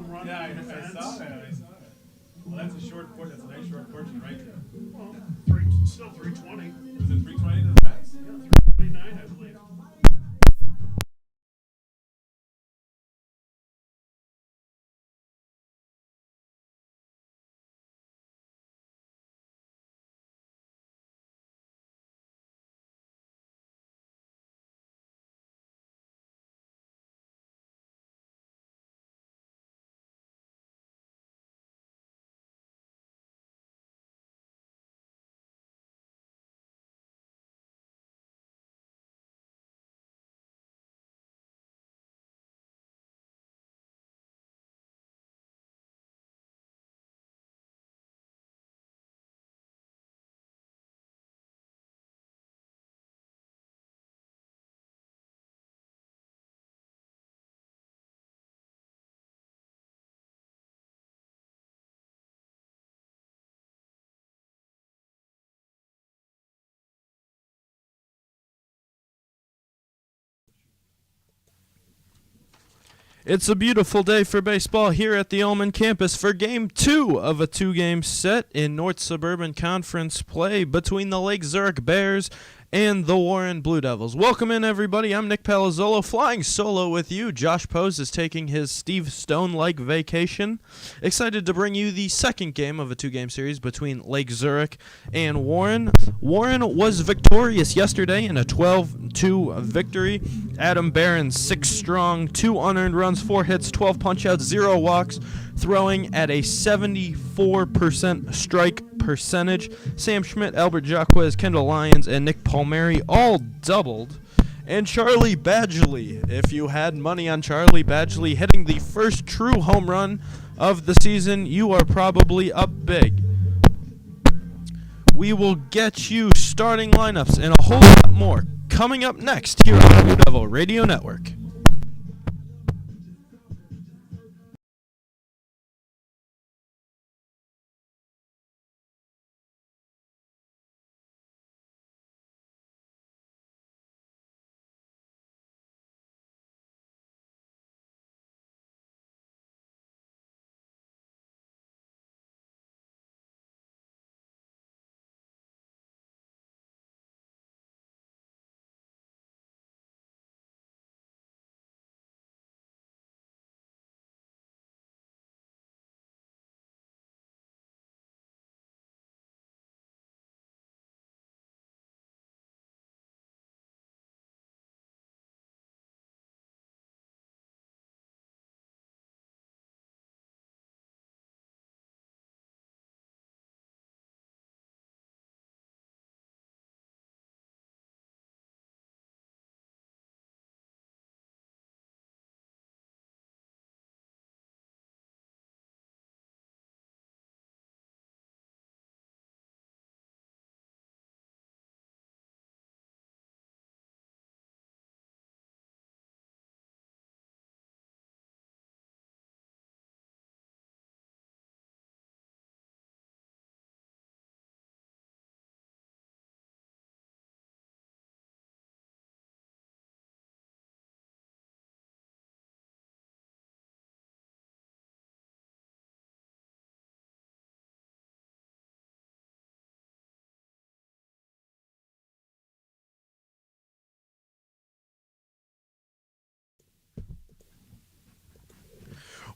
home run. Yeah, I on the saw fence. that. I saw that. Well, that's a short porch. That's a nice short porch and right there. Well, still 320. Was it 320 to the fence? Yeah, 329, I believe. It's a beautiful day for baseball here at the Ullman campus for Game 2 of a two-game set in North Suburban Conference play between the Lake Zurich Bears and the Warren Blue Devils. Welcome in, everybody. I'm Nick Palazzolo, flying solo with you. Josh Pose is taking his Steve Stone-like vacation. Excited to bring you the second game of a two-game series between Lake Zurich and Warren. Warren was victorious yesterday in a 12-2 victory. Adam Barron's 6 strong, 2 unearned runs, 4 hits, 12 punch-outs, 0 walks, throwing at a 74% strike percentage. Sam Schmidt, Albert Jacquez, Kendall Lyons, and Nick Palmieri all doubled. And Charlie Badgley, if you had money on Charlie Badgley hitting the first true home run of the season, you are probably up big. We will get you starting lineups and a whole lot more coming up next here on Blue Devil Radio Network.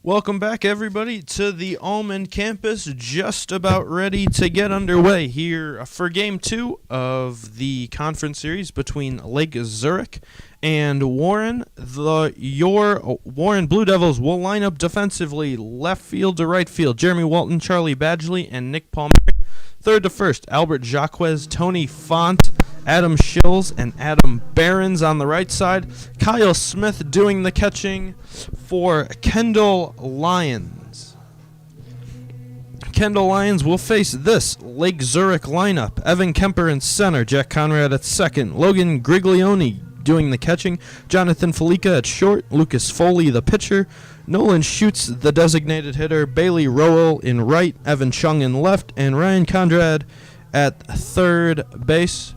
Welcome back, everybody, to the Ullman campus. Just about ready to get underway here for Game 2 of the conference series between Lake Zurich and Warren. Your Warren Blue Devils will line up defensively, left field to right field. Jeremy Walton, Charlie Badgley, and Nick Palmieri. Third to first, Albert Jacquez, Tony Font, Adam Schills, and Adam Barons on the right side. Kyle Smith doing the catching for Kendall Lyons. Kendall Lyons will face this Lake Zurich lineup. Evan Kemper in center, Jack Conrad at second, Logan Griglione doing the catching, Jonathan Felica at short, Lucas Foley the pitcher, Nolan Schutz the designated hitter, Bailey Rowell in right, Evan Chung in left, and Ryan Conrad at third base.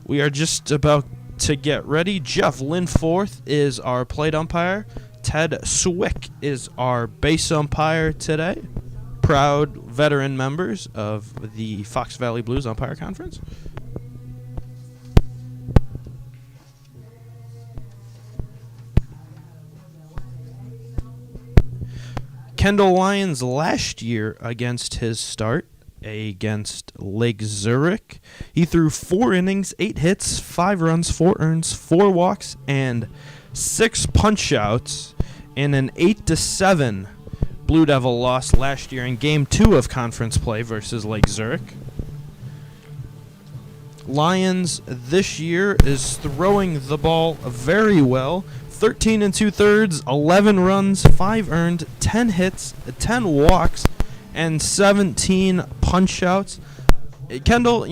We are just about to get ready. Jeff Linforth is our plate umpire. Ted Swick is our base umpire today. Proud veteran members of the Fox Valley Blues Umpire Conference. Kendall Lyons last year against his start against Lake Zurich. He threw 4 innings, 8 hits, 5 runs, 4 earns, 4 walks, and 6 punch-outs in an 8-7 Blue Devil loss last year in Game 2 of conference play versus Lake Zurich. Lyons this year is throwing the ball very well. 13 2/3, 11 runs, 5 earned, 10 hits, 10 walks, and 17 punch-outs. Kendall,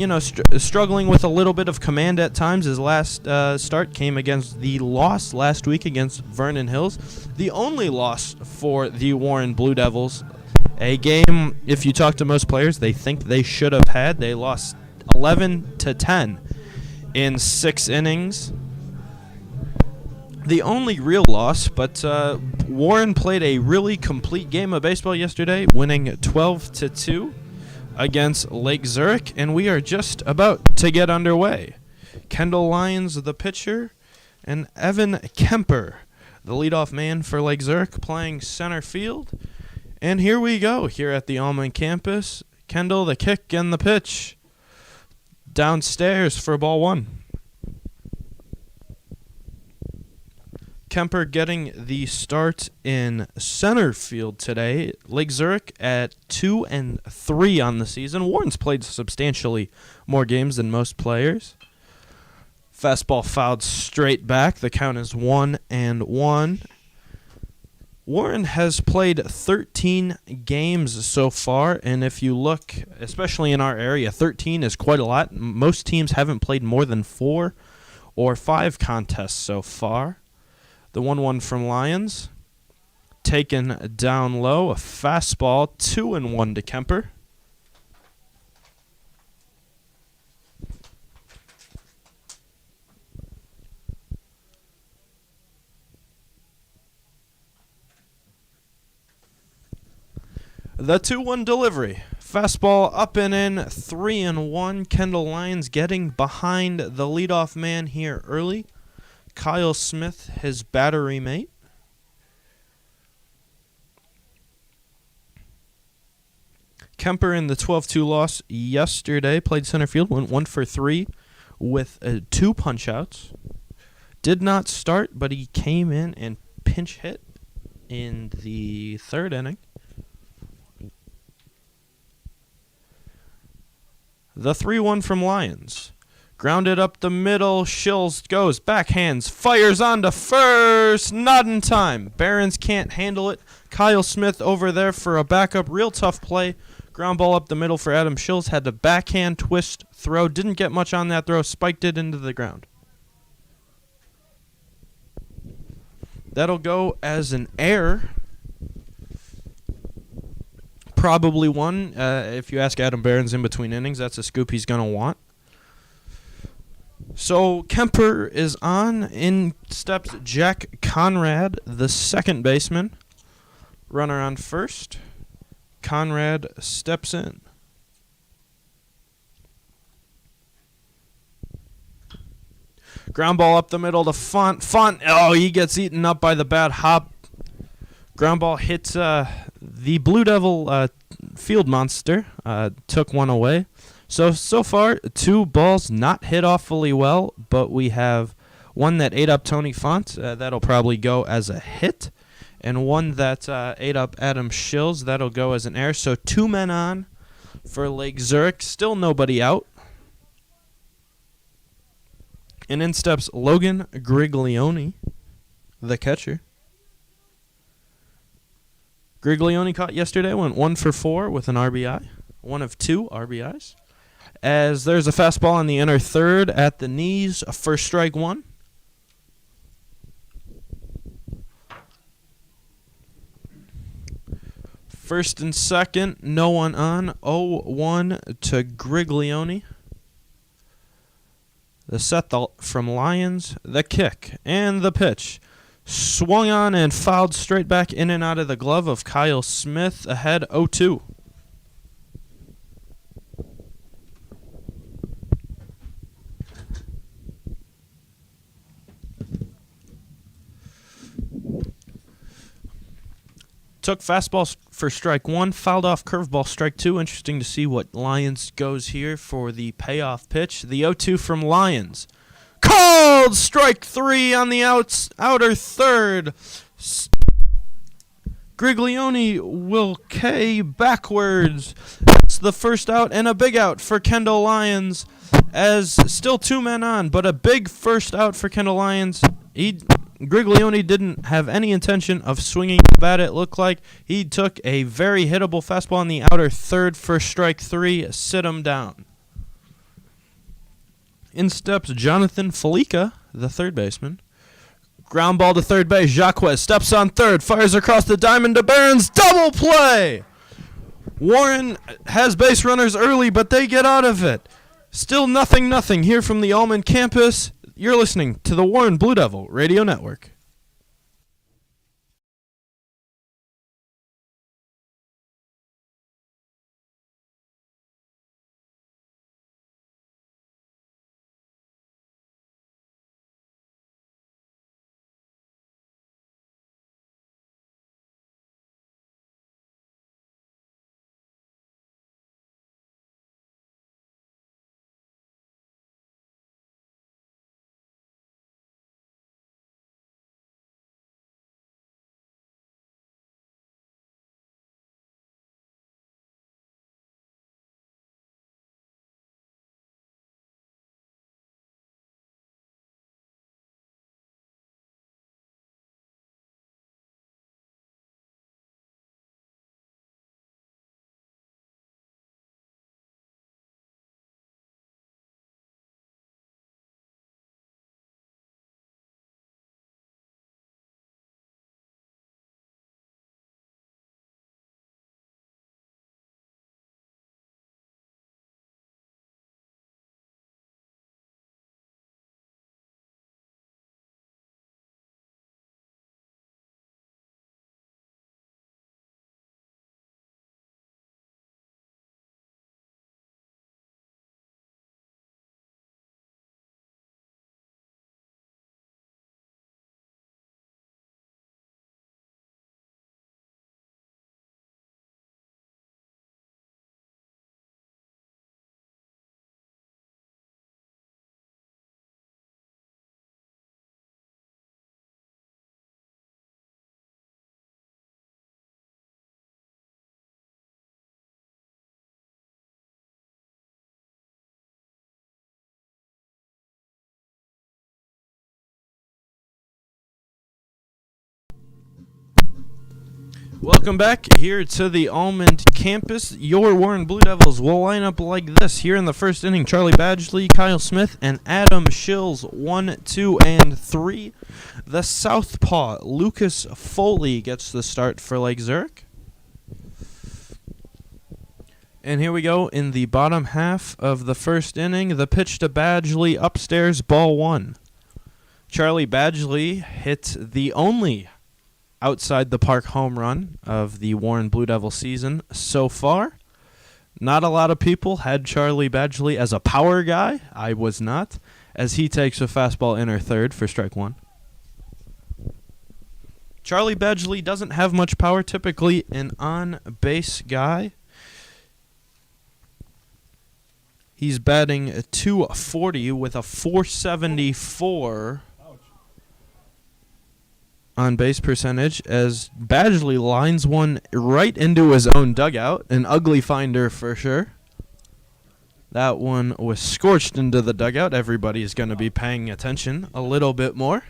struggling with a little bit of command at times. His last start came against the loss last week against Vernon Hills. The only loss for the Warren Blue Devils. A game, if you talk to most players, they think they should have had. They lost 11-10 in 6 innings. The only real loss, but Warren played a really complete game of baseball yesterday, winning 12-2 against Lake Zurich, and we are just about to get underway. Kendall Lyons, the pitcher, and Evan Kemper, the leadoff man for Lake Zurich, playing center field. And here we go, here at the Allman campus. Kendall, the kick and the pitch. Downstairs for ball 1. Kemper getting the start in center field today. Lake Zurich at 2-3 on the season. Warren's played substantially more games than most players. Fastball fouled straight back. The count is 1-1. Warren has played 13 games so far, and if you look, especially in our area, 13 is quite a lot. Most teams haven't played more than 4 or 5 contests so far. The 1-1 from Lyons, taken down low, a fastball, 2-1 to Kemper. The 2-1 delivery, fastball up and in, 3-1. Kendall Lyons getting behind the leadoff man here early. Kyle Smith, his battery mate. Kemper in the 12-2 loss yesterday played center field, went 1 for 3 with 2 punch-outs. Did not start, but he came in and pinch hit in the 3rd inning. The 3-1 from Lyons. Grounded up the middle, Shills goes, backhands, fires on to first, not in time. Barons can't handle it. Kyle Smith over there for a backup, real tough play. Ground ball up the middle for Adam Shills, had to backhand twist throw, didn't get much on that throw, spiked it into the ground. That'll go as an error. Probably one. If you ask Adam Barons in between innings, that's a scoop he's going to want. So Kemper is on. In steps Jack Conrad, the second baseman. Runner on first. Conrad steps in. Ground ball up the middle to Font. He gets eaten up by the bad hop. Ground ball hits the Blue Devil field monster. Took one away. So far, 2 balls not hit awfully well, but we have one that ate up Tony Font. That'll probably go as a hit. And one that ate up Adam Shills. That'll go as an error. So 2 men on for Lake Zurich. Still nobody out. And in steps Logan Griglione, the catcher. Griglione caught yesterday, went 1 for 4 with an RBI. 1 of 2 RBIs. As there's a fastball in the inner third at the knees, a first strike 1. First and second, no one on. 0-1 to Griglione. The set from Lions, the kick, and the pitch. Swung on and fouled straight back in and out of the glove of Kyle Smith, ahead 0-2. Took fastball for strike one, fouled off curveball strike two. Interesting to see what Lions goes here for the payoff pitch. The 0-2 from Lions. Called strike three on the outer third. Griglione will K backwards. That's the first out and a big out for Kendall Lyons, as still two men on, but a big first out for Kendall Lyons. Griglione didn't have any intention of swinging the bat, it looked like. He took a very hittable fastball on the outer third for strike three, sit him down. In steps Jonathan Felica, the third baseman. Ground ball to third base. Jacquez steps on third, fires across the diamond to Barron's. Double play! Warren has base runners early, but they get out of it. Still 0-0 here from the Almond campus. You're listening to the Warren Blue Devil Radio Network. Welcome back here to the Almond campus. Your Warren Blue Devils will line up like this here in the first inning. Charlie Badgley, Kyle Smith, and Adam Schills, 1, 2, and 3. The southpaw, Lucas Foley, gets the start for Lake Zurich. And here we go in the bottom half of the first inning. The pitch to Badgley upstairs, ball one. Charlie Badgley hit the only outside the park home run of the Warren Blue Devil season so far. Not a lot of people had Charlie Badgley as a power guy. I was not, as he takes a fastball inner third for strike one. Charlie Badgley doesn't have much power, typically an on-base guy. He's batting .240 with a .474 on base percentage, as Badgley lines one right into his own dugout. An ugly finder for sure. That one was scorched into the dugout. Everybody's going to be paying attention a little bit more.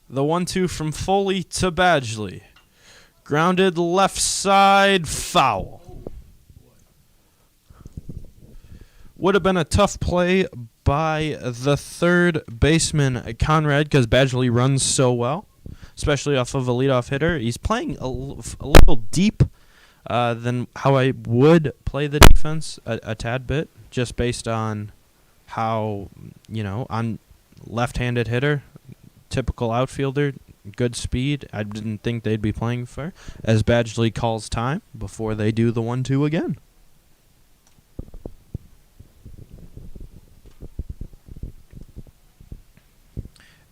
The 1-2 from Foley to Badgley. Grounded left side, foul. Would have been a tough play by the third baseman, Conrad, because Badgley runs so well, especially off of a leadoff hitter. He's playing a little deep than how I would play the defense a tad bit, just based on how, on left-handed hitter, typical outfielder, good speed. I didn't think they'd be playing fair, as Badgley calls time before they do the 1-2 again.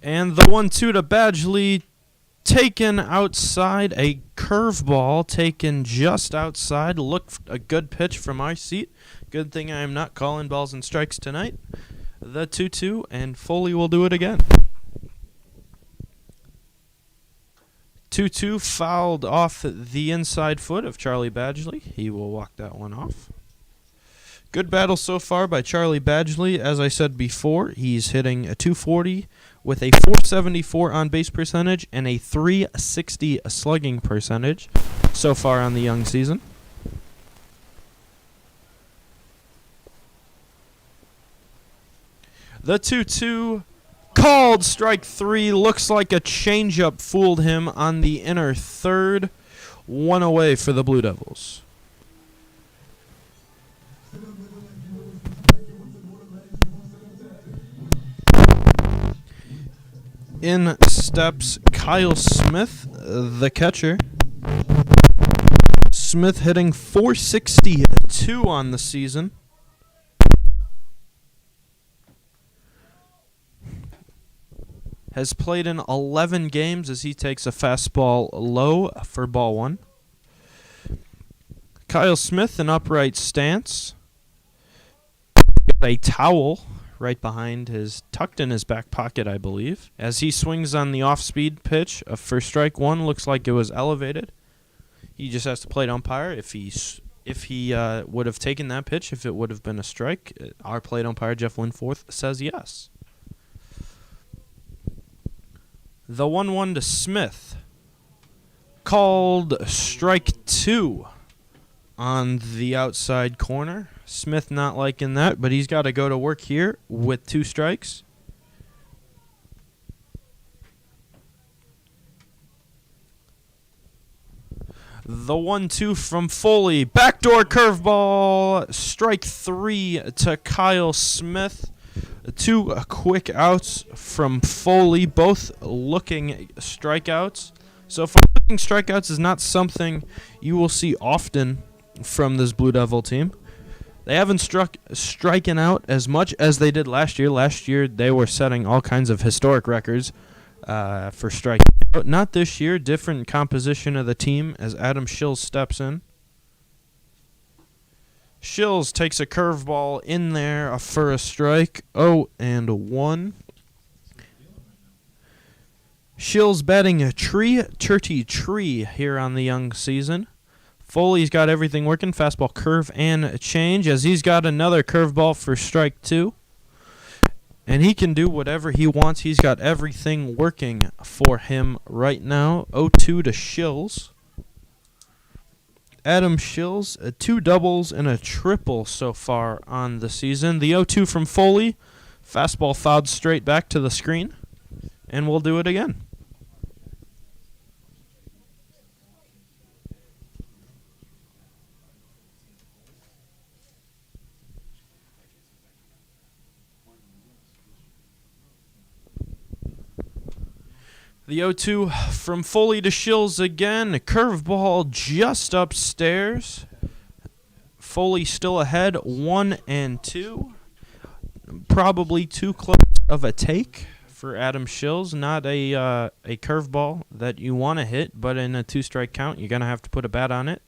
And the 1-2 to Badgley, taken outside, a curveball taken just outside. Looked a good pitch from my seat. Good thing I am not calling balls and strikes tonight. The 2-2, and Foley will do it again. 2-2 fouled off the inside foot of Charlie Badgley. He will walk that one off. Good battle so far by Charlie Badgley. As I said before, he's hitting a 240 with a 474 on-base percentage and a 360 slugging percentage so far on the young season. The 2-2 called strike 3. Looks like a changeup fooled him on the inner third. One away for the Blue Devils. In steps Kyle Smith, the catcher. Smith hitting .462 on the season. Has played in 11 games as he takes a fastball low for ball one. Kyle Smith, an upright stance. A towel right behind tucked in his back pocket, I believe. As he swings on the off-speed pitch for strike one, looks like it was elevated. He just has to plate umpire if he would have taken that pitch, if it would have been a strike. Our plate umpire, Jeff Linforth, says yes. The 1-1 to Smith. Called strike 2 on the outside corner. Smith not liking that, but he's got to go to work here with 2 strikes. The 1-2 from Foley. Backdoor curveball. Strike 3 to Kyle Smith. 2 quick outs from Foley, both looking strikeouts. So far, looking strikeouts is not something you will see often from this Blue Devil team. They haven't striking out as much as they did last year. Last year, they were setting all kinds of historic records for striking out. Not this year. Different composition of the team as Adam Schills steps in. Schills takes a curveball in there for a strike. 0-1. Schills batting a churchy tree here on the young season. Foley's got everything working, fastball, curve, and change, as he's got another curveball for strike 2. And he can do whatever he wants. He's got everything working for him right now. 0-2 to Schills. Adam Schills, 2 doubles and a triple so far on the season. The 0-2 from Foley. Fastball fouled straight back to the screen. And we'll do it again. The 0-2 from Foley to Schills again. A curveball just upstairs. Foley still ahead, 1-2. Probably too close of a take for Adam Schills. Not a curveball that you want to hit, but in a 2-strike count, you're going to have to put a bat on it.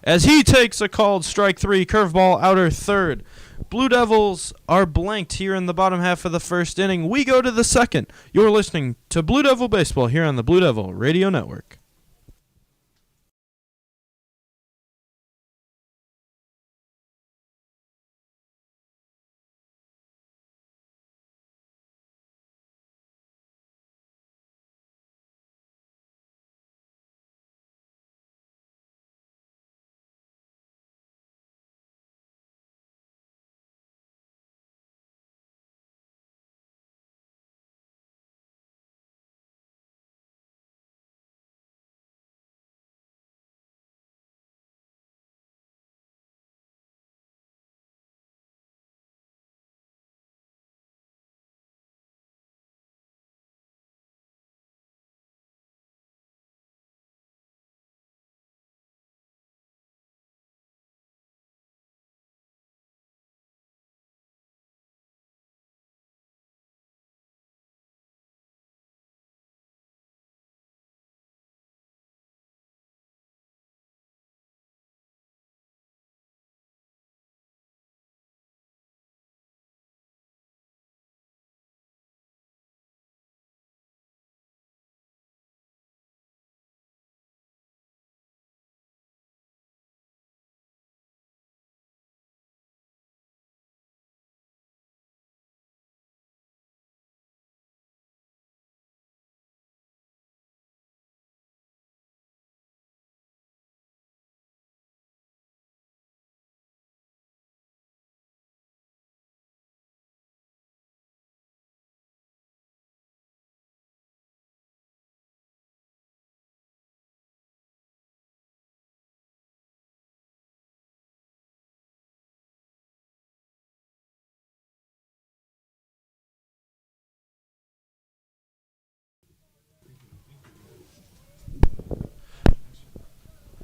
As he takes a called strike 3, curveball outer third. Blue Devils are blanked here in the bottom half of the first inning. We go to the second. You're listening to Blue Devil Baseball here on the Blue Devil Radio Network.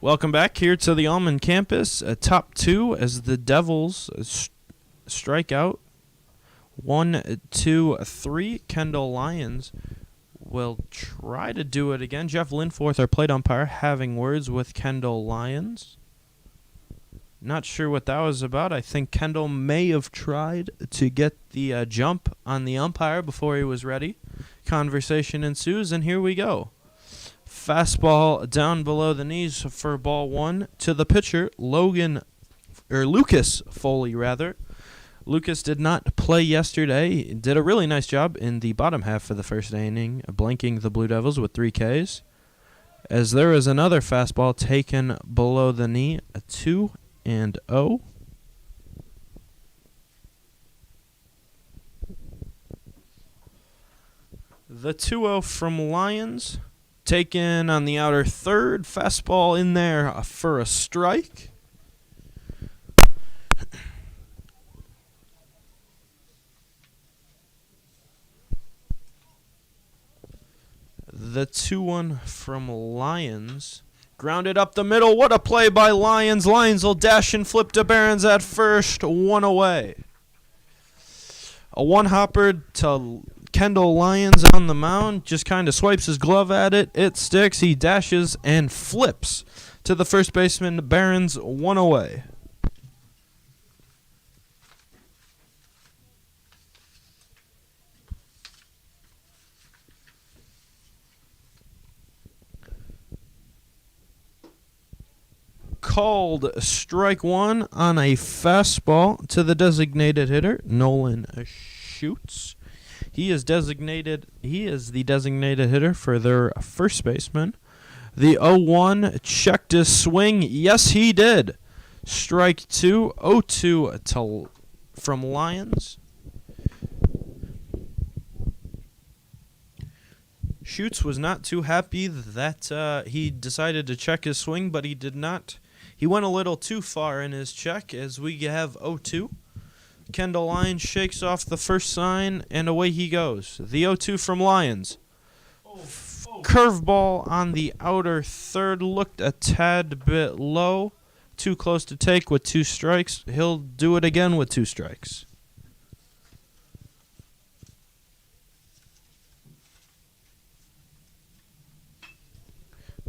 Welcome back here to the Almond campus. Top two as the Devils strike out. 1, 2, 3. Kendall Lyons will try to do it again. Jeff Linforth, our plate umpire, having words with Kendall Lyons. Not sure what that was about. I think Kendall may have tried to get the jump on the umpire before he was ready. Conversation ensues, and here we go. Fastball down below the knees for ball one to the pitcher, Lucas Foley, rather. Lucas did not play yesterday. He did a really nice job in the bottom half of the first inning, blanking the Blue Devils with 3 Ks. As there is another fastball taken below the knee, a 2-0. The 2-0 from Lyons. Taken on the outer third. Fastball in there for a strike. The 2-1 from Lyons. Grounded up the middle. What a play by Lyons. Lyons will dash and flip to Barons at first. 1 away. A one-hopper to Kendall Lyons on the mound. Just kind of swipes his glove at it. It sticks. He dashes and flips to the first baseman. Barons 1 away. Called strike one on a fastball to the designated hitter, Nolan Schutz. He is the designated hitter for their first baseman. The 0-1 checked his swing. Yes, he did. Strike two. 0-2 from Lyons. Schutz was not too happy that he decided to check his swing, but he did not. He went a little too far in his check as we have 0-2. Kendall Lyons shakes off the first sign, and away he goes. The 0-2 from Lyons. Curveball on the outer third. Looked a tad bit low. Too close to take with 2 strikes. He'll do it again with 2 strikes.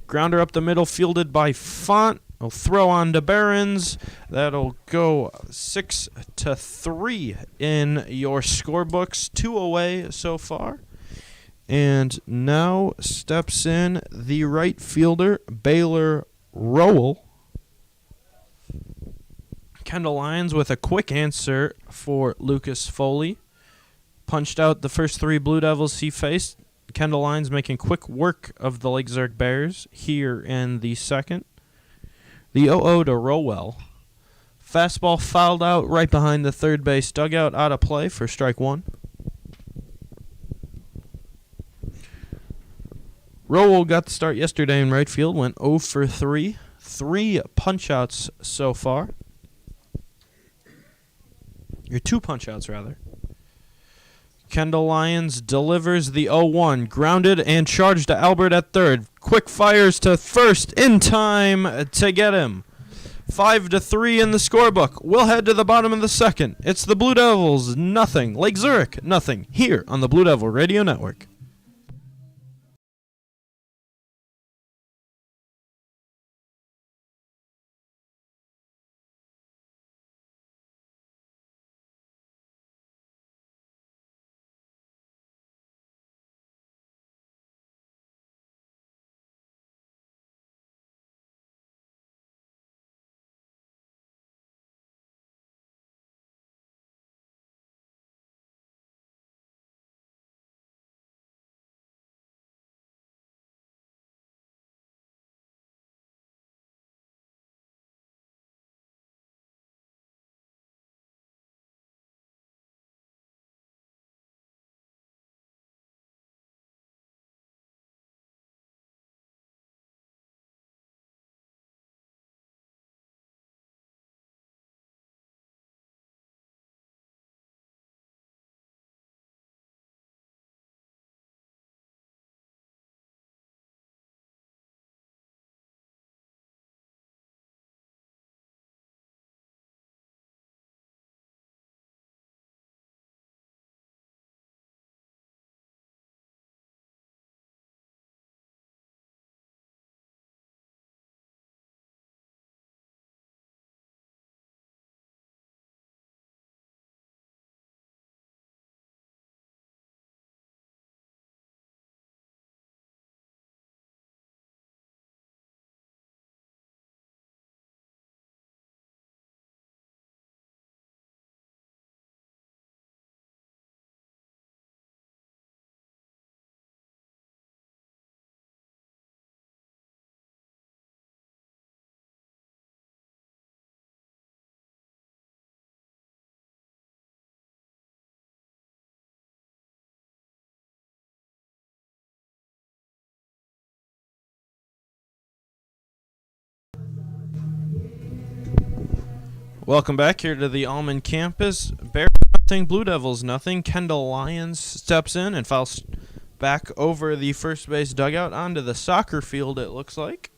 Grounder up the middle, fielded by Font. He'll throw on to Barons. That'll go 6-3 in your scorebooks. 2 away so far. And now steps in the right fielder, Baylor Rowell. Kendall Lyons with a quick answer for Lucas Foley. Punched out the first 3 Blue Devils he faced. Kendall Lyons making quick work of the Lake Zurich Bears here in the second. The 0-0 to Rowell. Fastball fouled out right behind the third base dugout, out of play for strike one. Rowell got the start yesterday in right field, went 0 for 3. 3 punch-outs so far. Or 2 punch-outs, rather. Kendall Lyons delivers the 0-1. Grounded and charged to Albert at third. Quick fires to first in time to get him. 5-3 in the scorebook. We'll head to the bottom of the second. It's the Blue Devils, nothing. Lake Zurich, nothing. Here on the Blue Devil Radio Network. Welcome back here to the Almond campus. Bears nothing, Blue Devils nothing. Kendall Lyons steps in and fouls back over the first base dugout onto the soccer field, it looks like.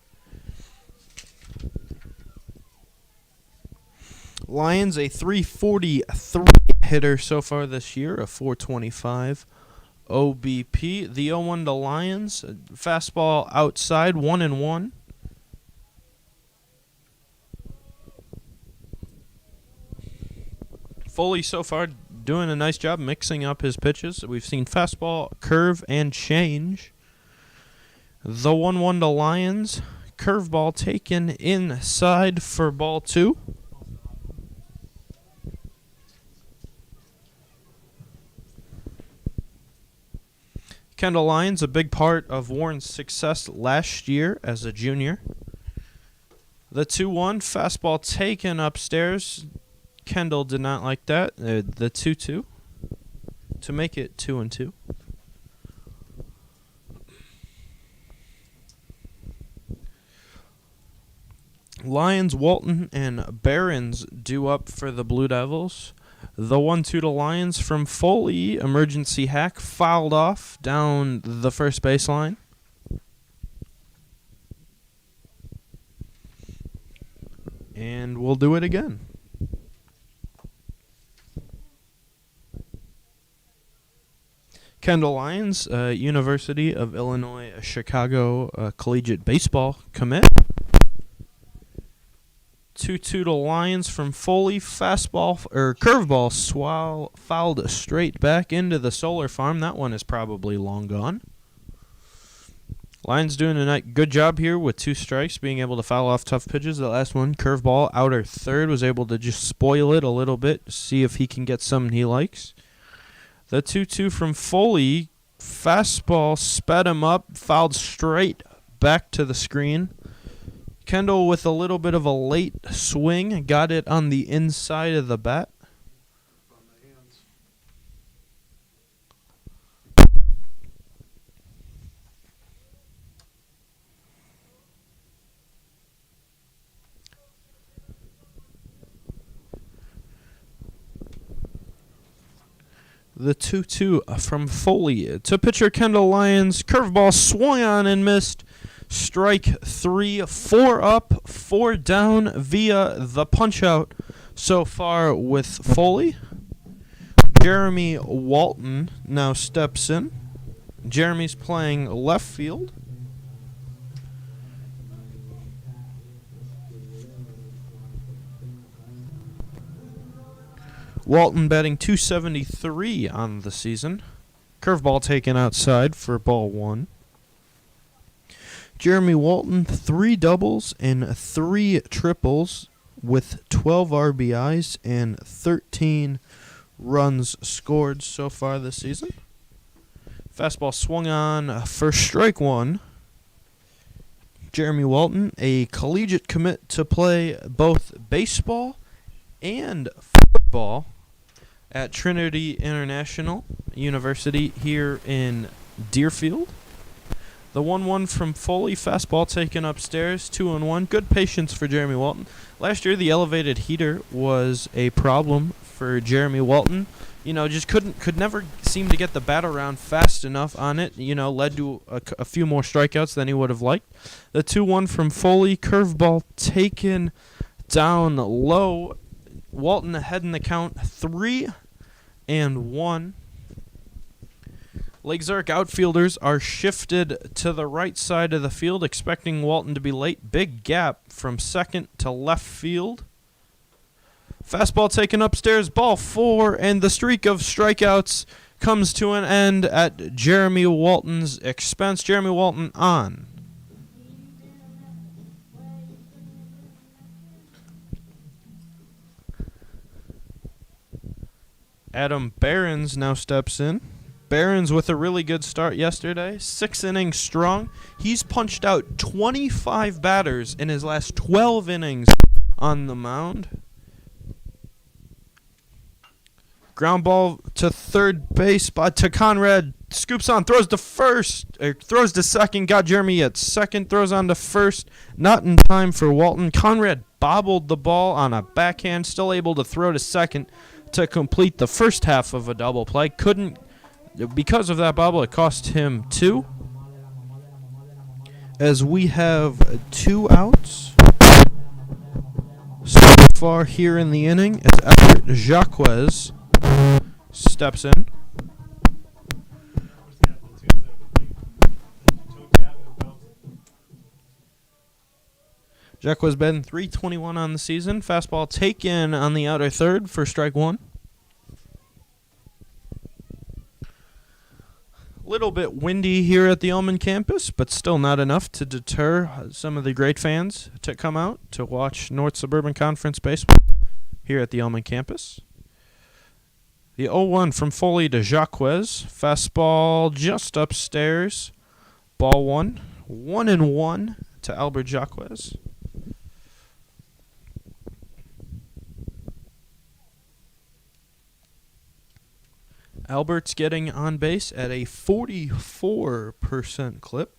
Lyons, a 343 hitter so far this year, a 425 OBP. The 0-1 to Lyons. Fastball outside, 1-1. Foley so far doing a nice job mixing up his pitches. We've seen fastball, curve, and change. The 1-1 to Lyons. Curveball taken inside for ball 2. Kendall Lyons, a big part of Warren's success last year as a junior. The 2-1, fastball taken upstairs. Kendall did not like that. The 2-2 to make it 2-2. Lyons, Walton, and Barons due up for the Blue Devils. The 1-2 to Lyons from Foley. Emergency hack fouled off down the first baseline. And we'll do it again. Kendall Lyons, University of Illinois Chicago collegiate baseball commit. 2-2 to Lyons from Foley. Fastball or curveball fouled straight back into the solar farm. That one is probably long gone. Lyons doing a good job here with 2 strikes, being able to foul off tough pitches. The last one, curveball, outer third, was able to just spoil it a little bit, see if he can get something he likes. The 2-2 from Foley, fastball sped him up, fouled straight back to the screen. Kendall with a little bit of a late swing, got it on the inside of the bat. The 2-2 from Foley to pitcher Kendall Lyons. Curveball swung on and missed. Strike 3, 4 up, 4 down via the punch-out so far with Foley. Jeremy Walton now steps in. Jeremy's playing left field. Walton batting .273 on the season. Curveball taken outside for ball 1. Jeremy Walton, 3 doubles and 3 triples with 12 RBIs and 13 runs scored so far this season. Fastball swung on for strike 1. Jeremy Walton, a collegiate commit to play both baseball and football at Trinity International University here in Deerfield. The 1-1 from Foley, fastball taken upstairs, 2-1. Good patience for Jeremy Walton. Last year, the elevated heater was a problem for Jeremy Walton. Just could never seem to get the bat around fast enough on it. Led to a few more strikeouts than he would have liked. The 2-1 from Foley, curveball taken down low. Walton ahead in the count, 3-1. Lake Zurich outfielders are shifted to the right side of the field, expecting Walton to be late. Big gap from second to left field. Fastball taken upstairs, ball 4, and the streak of strikeouts comes to an end at Jeremy Walton's expense. Jeremy Walton on. Adam Barons now steps in. Barons with a really good start yesterday. 6 innings strong. He's punched out 25 batters in his last 12 innings on the mound. Ground ball to third base, to Conrad scoops on, throws to first, throws to second, got Jeremy at second, throws on to first, not in time for Walton. Conrad bobbled the ball on a backhand, still able to throw to second to complete the first half of a double play. Couldn't, because of that bobble, it cost him 2. As we have 2 outs so far here in the inning, as Albert Jacques steps in. Jacques Benton, 321 on the season. Fastball taken on the outer third for strike 1. Little bit windy here at the Ullman campus, but still not enough to deter some of the great fans to come out to watch North Suburban Conference baseball here at the Ullman campus. The 0-1 from Foley to Jacques. Fastball just upstairs. Ball 1. 1-1 to Albert Jacques. Albert's getting on base at a 44% clip.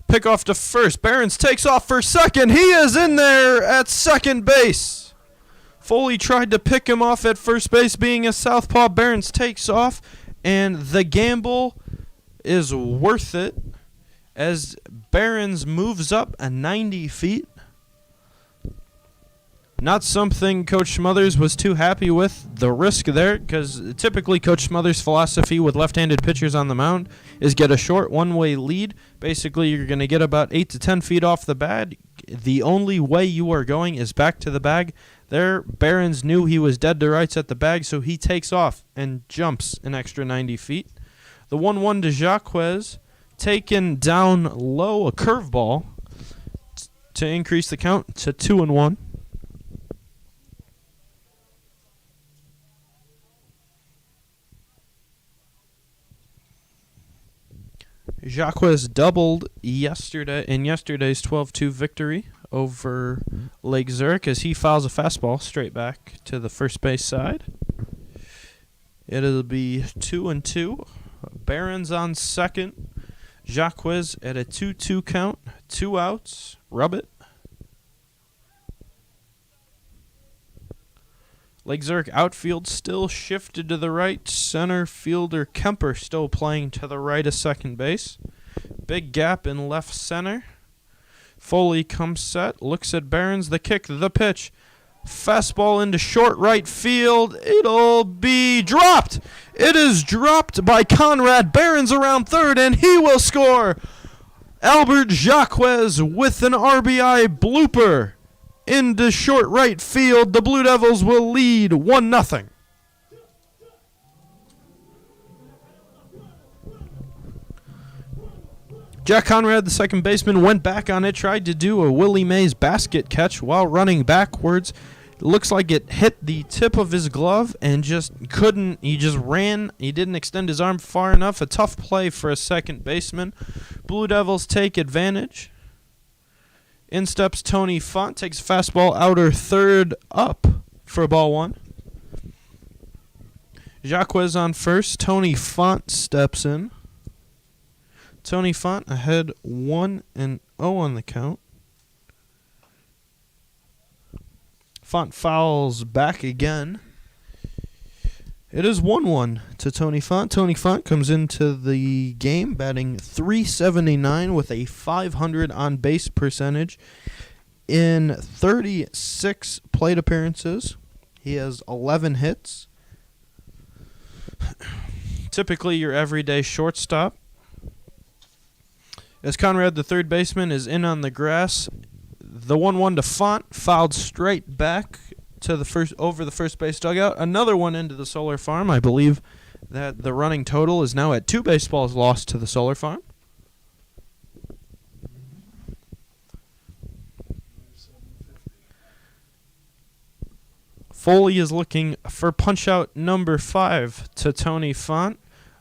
Pick off to first. Behrens takes off for second. He is in there at second base. Foley tried to pick him off at first base, being a southpaw. Behrens takes off, and the gamble is worth it as Behrens moves up 90 feet. Not something Coach Smothers was too happy with, the risk there, because typically Coach Smothers' philosophy with left-handed pitchers on the mound is get a short one-way lead. Basically, you're going to get about 8 to 10 feet off the bag. The only way you are going is back to the bag. There, Behrens knew he was dead to rights at the bag, so he takes off and jumps an extra 90 feet. The 1-1 to Jacques, taken down low, a curveball to increase the count to 2-1. Jacques doubled yesterday in yesterday's 12-2 victory over Lake Zurich as he fouls a fastball straight back to the first base side. It'll be 2-2. Behrens on second. Jacques at a 2-2 count. 2 outs. Rub it. Lake Zurich outfield still shifted to the right. Center fielder Kemper still playing to the right of second base. Big gap in left center. Foley comes set, looks at Behrens, the kick, the pitch. Fastball into short right field. It'll be dropped. It is dropped by Conrad. Behrens around third, and he will score. Albert Jacques with an RBI blooper. Into short right field, the Blue Devils will lead 1-0. Jack Conrad, the second baseman, went back on it, tried to do a Willie Mays basket catch while running backwards. It looks like it hit the tip of his glove and just couldn't. He just ran. He didn't extend his arm far enough. A tough play for a second baseman. Blue Devils take advantage. In steps Tony Font, takes a fastball outer third up for ball 1. Jacques on first. Tony Font steps in. Tony Font ahead 1-0 on the count. Font fouls back again. It is 1-1 to Tony Font. Tony Font comes into the game batting .379 with a .500 on-base percentage. In 36 plate appearances, he has 11 hits. Typically your everyday shortstop. As Conrad, the third baseman, is in on the grass, the 1-1 to Font fouled straight back to the first over the first base dugout. Another one into the Solar Farm. I believe that the running total is now at 2 baseballs lost to the Solar Farm. Foley is looking for punch-out number 5 to Tony Font.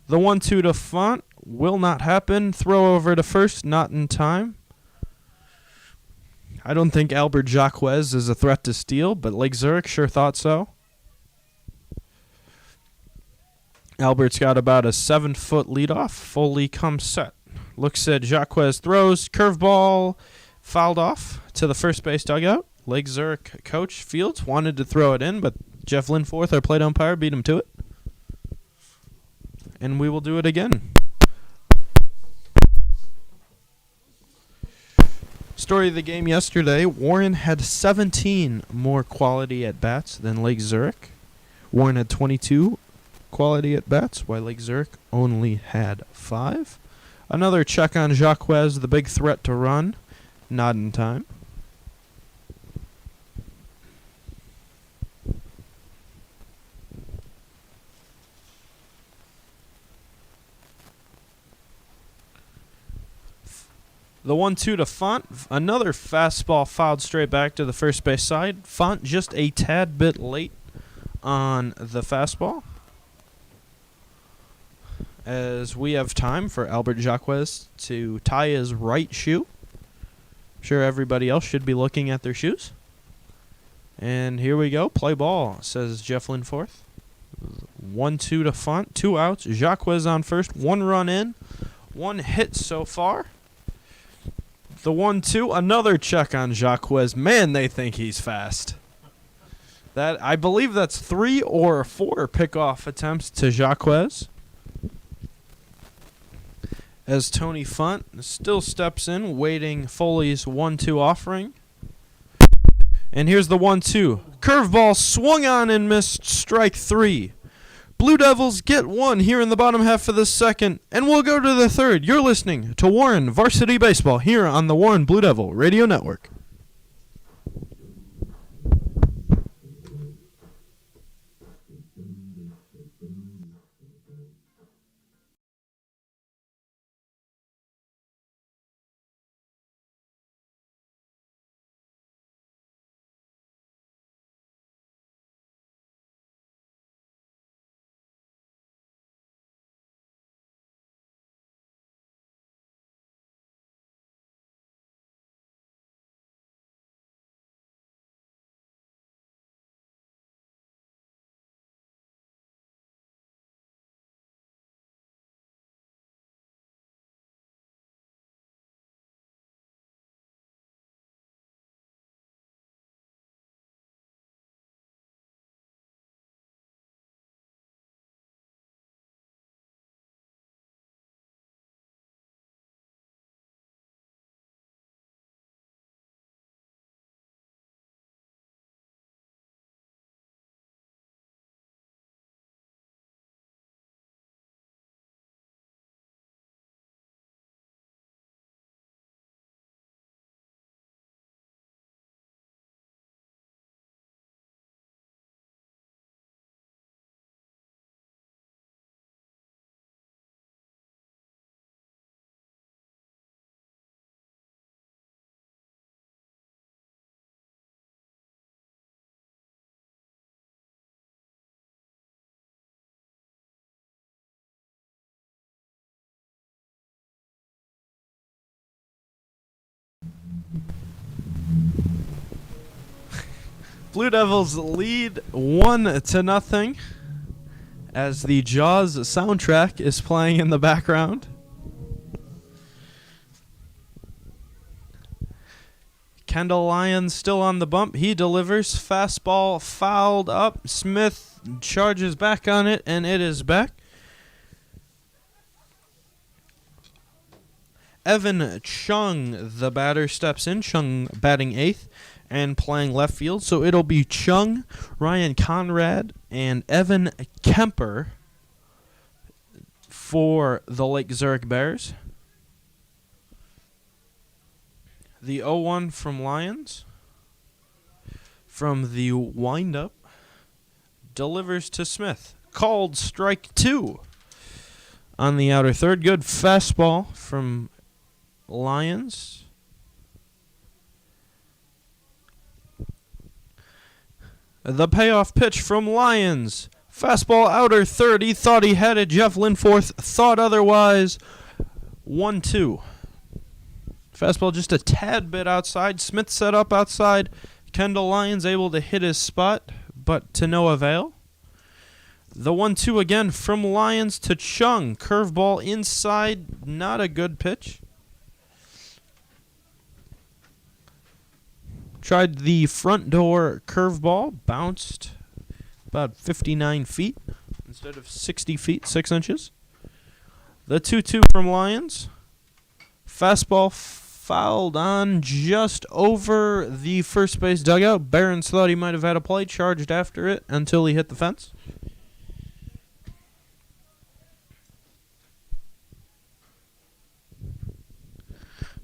The 1-2 to Font will not happen. Throw over to first, not in time. I don't think Albert Jacques is a threat to steal, but Lake Zurich sure thought so. Albert's got about a 7-foot leadoff. Foley comes set. Looks at Jacques, throws, curveball, fouled off to the first base dugout. Lake Zurich coach Fields wanted to throw it in, but Jeff Linforth, our plate umpire, beat him to it. And we will do it again. Story of the game yesterday, Warren had 17 more quality at-bats than Lake Zurich. Warren had 22 quality at-bats, while Lake Zurich only had 5. Another check on Jacques, the big threat to run. Not in time. The 1-2 to Font. Another fastball fouled straight back to the first base side. Font just a tad bit late on the fastball. As we have time for Albert Jacques to tie his right shoe. I'm sure everybody else should be looking at their shoes. And here we go. Play ball, says Jeff Linforth. 1-2 to Font. 2 outs. Jacques on first. 1 run in. 1 hit so far. The 1-2. Another check on Jacques. Man, they think he's fast. That I believe that's 3 or 4 pickoff attempts to Jacques. As Tony Font still steps in, waiting Foley's 1-2 offering. And here's the 1-2. Curveball swung on and missed, strike 3. Blue Devils get 1 here in the bottom half of the second, and we'll go to the third. You're listening to Warren Varsity Baseball here on the Warren Blue Devil Radio Network. Blue Devils lead 1-0 as the Jaws soundtrack is playing in the background. Kendall Lyons still on the bump. He delivers. Fastball fouled up. Smith charges back on it, and it is back. Evan Chung, the batter, steps in. Chung batting 8th and playing left field. So it'll be Chung, Ryan Conrad, and Evan Kemper for the Lake Zurich Bears. The 0-1 from Lyons. From the windup, delivers to Smith. Called strike 2 on the outer third. Good fastball from Lyons. The payoff pitch from Lyons. Fastball outer third. He thought he had it. Jeff Linforth thought otherwise. 1-2. Fastball just a tad bit outside. Smith set up outside. Kendall Lyons able to hit his spot, but to no avail. The 1-2 again from Lions to Chung. Curveball inside, not a good pitch. Tried the front door curveball, bounced about 59 feet instead of 60 feet, 6 inches. The 2-2 from Lions. Fastball fouled on just over the first base dugout. Barons thought he might have had a play, charged after it until he hit the fence.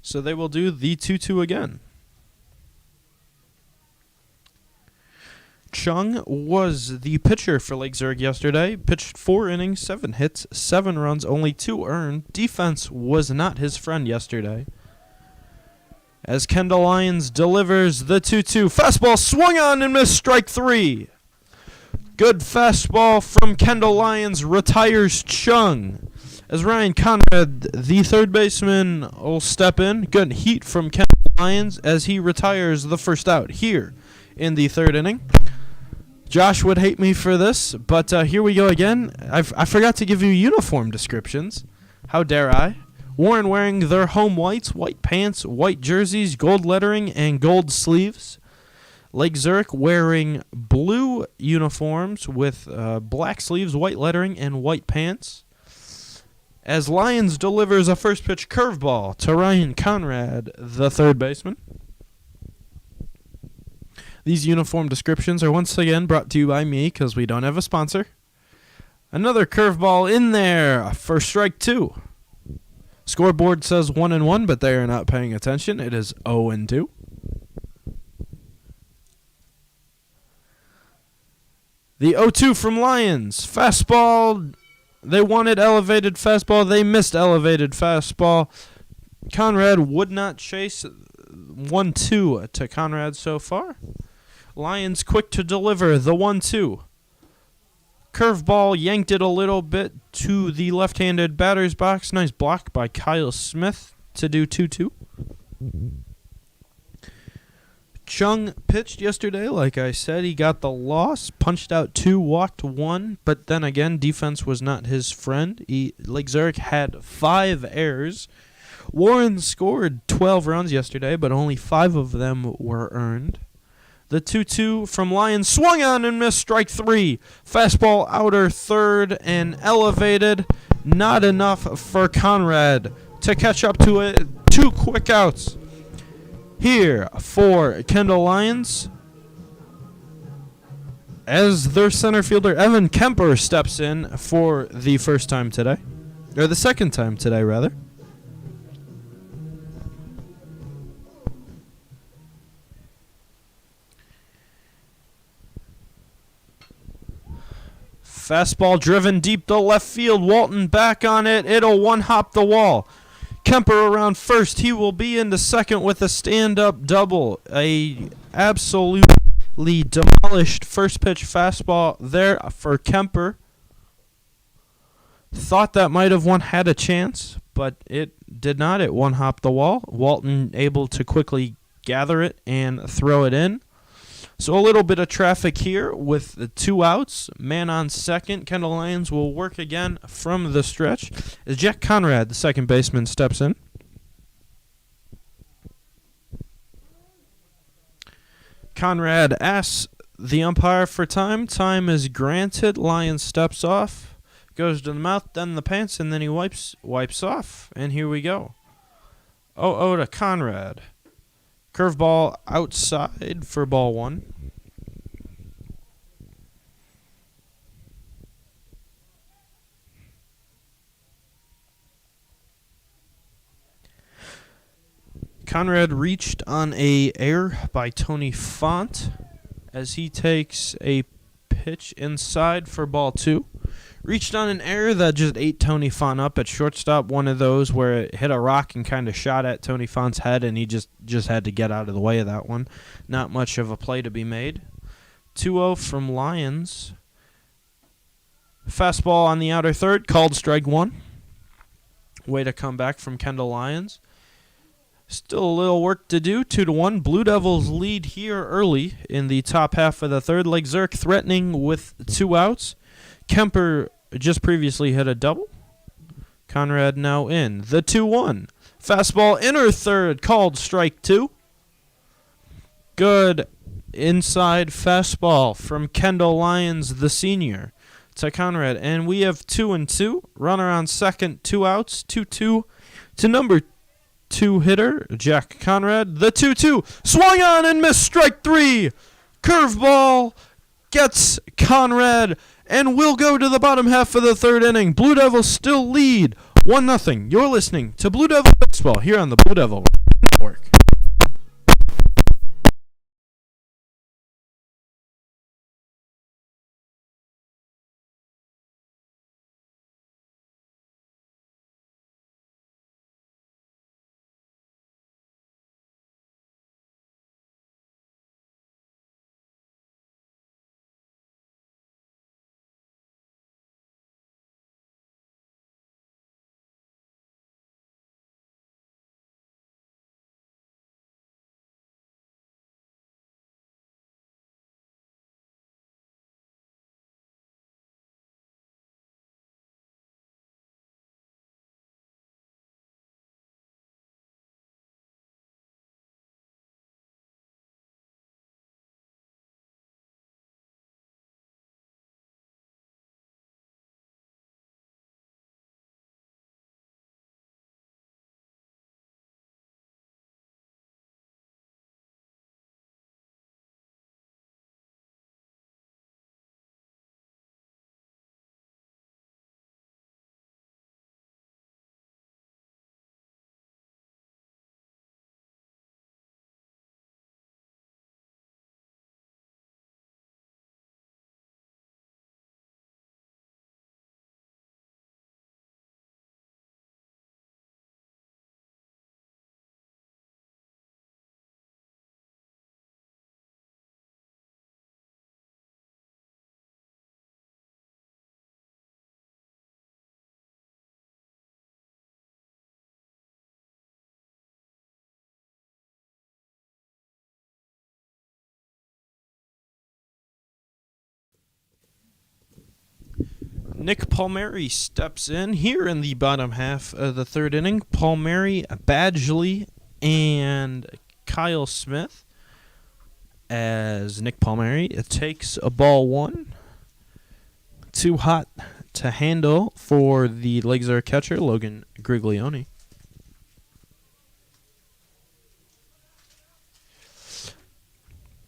So they will do the 2-2 again. Chung was the pitcher for Lake Zurich yesterday. Pitched 4 innings, 7 hits, 7 runs, only 2 earned. Defense was not his friend yesterday. As Kendall Lyons delivers the 2-2. Fastball swung on and missed, strike 3. Good fastball from Kendall Lyons retires Chung. As Ryan Conrad, the third baseman, will step in. Good heat from Kendall Lyons as he retires the first out here in the third inning. Josh would hate me for this, but here we go again. I forgot to give you uniform descriptions. How dare I? Warren wearing their home whites, white pants, white jerseys, gold lettering, and gold sleeves. Lake Zurich wearing blue uniforms with black sleeves, white lettering, and white pants. As Lyons delivers a first pitch curveball to Ryan Conrad, the third baseman. These uniform descriptions are once again brought to you by me because we don't have a sponsor. Another curveball in there for strike 2. Scoreboard says 1-1, but they are not paying attention. It is 0-2. The 0-2 from Lions. Fastball. They wanted elevated fastball. They missed elevated fastball. Conrad would not chase. 1-2 to Conrad so far. Lions quick to deliver the 1-2. Curveball yanked it a little bit to the left-handed batter's box. Nice block by Kyle Smith to do 2-2. Chung pitched yesterday, like I said. He got the loss, punched out 2, walked 1, but then again, defense was not his friend. Lake Zurich had 5 errors. Warren scored 12 runs yesterday, but only 5 of them were earned. The 2-2 from Lions swung on and missed, strike 3. Fastball outer third and elevated. Not enough for Conrad to catch up to it. 2 quick outs here for Kendall Lyons. As their center fielder, Evan Kemper, steps in for the first time today. Or the second time today, rather. Fastball driven deep to left field. Walton back on it. It'll one-hop the wall. Kemper around first. He will be into second with a stand-up double. A absolutely demolished first pitch fastball there for Kemper. Thought that might have had a chance, but it did not. It one-hopped the wall. Walton able to quickly gather it and throw it in. So a little bit of traffic here with the 2 outs. Man on second. Kendall Lyons will work again from the stretch as Jack Conrad, the second baseman, steps in. Conrad asks the umpire for time. Time is granted. Lyons steps off, goes to the mouth, then the pants, and then he wipes off. And here we go. 0-0 to Conrad. Curveball outside for ball 1. Conrad reached on a error by Tony Font as he takes a pitch inside for ball 2. Reached on an error that just ate Tony Font up at shortstop. One of those where it hit a rock and kind of shot at Tony Font's head, and he just had to get out of the way of that one. Not much of a play to be made. 2-0 from Lyons. Fastball on the outer third, called strike 1. Way to come back from Kendall Lyons. Still a little work to do. 2-1. Blue Devils lead here early in the top half of the third. Lake Zurich threatening with 2 outs. Kemper just previously hit a double. Conrad now in. The 2-1. Fastball inner third, called strike 2. Good inside fastball from Kendall Lyons, the senior, to Conrad. And we have 2-2. Runner on second, 2 outs. 2-2 to number 2 hitter, Jack Conrad. The 2-2. Swung on and missed, strike 3. Curveball gets Conrad, and we'll go to the bottom half of the third inning. Blue Devils still lead 1-0. You're listening to Blue Devil Baseball here on the Blue Devil Network. Nick Palmieri steps in here in the bottom half of the third inning. Palmieri, Badgley, and Kyle Smith, as Nick Palmieri takes a ball 1. Too hot to handle for the Lake catcher, Logan Griglione.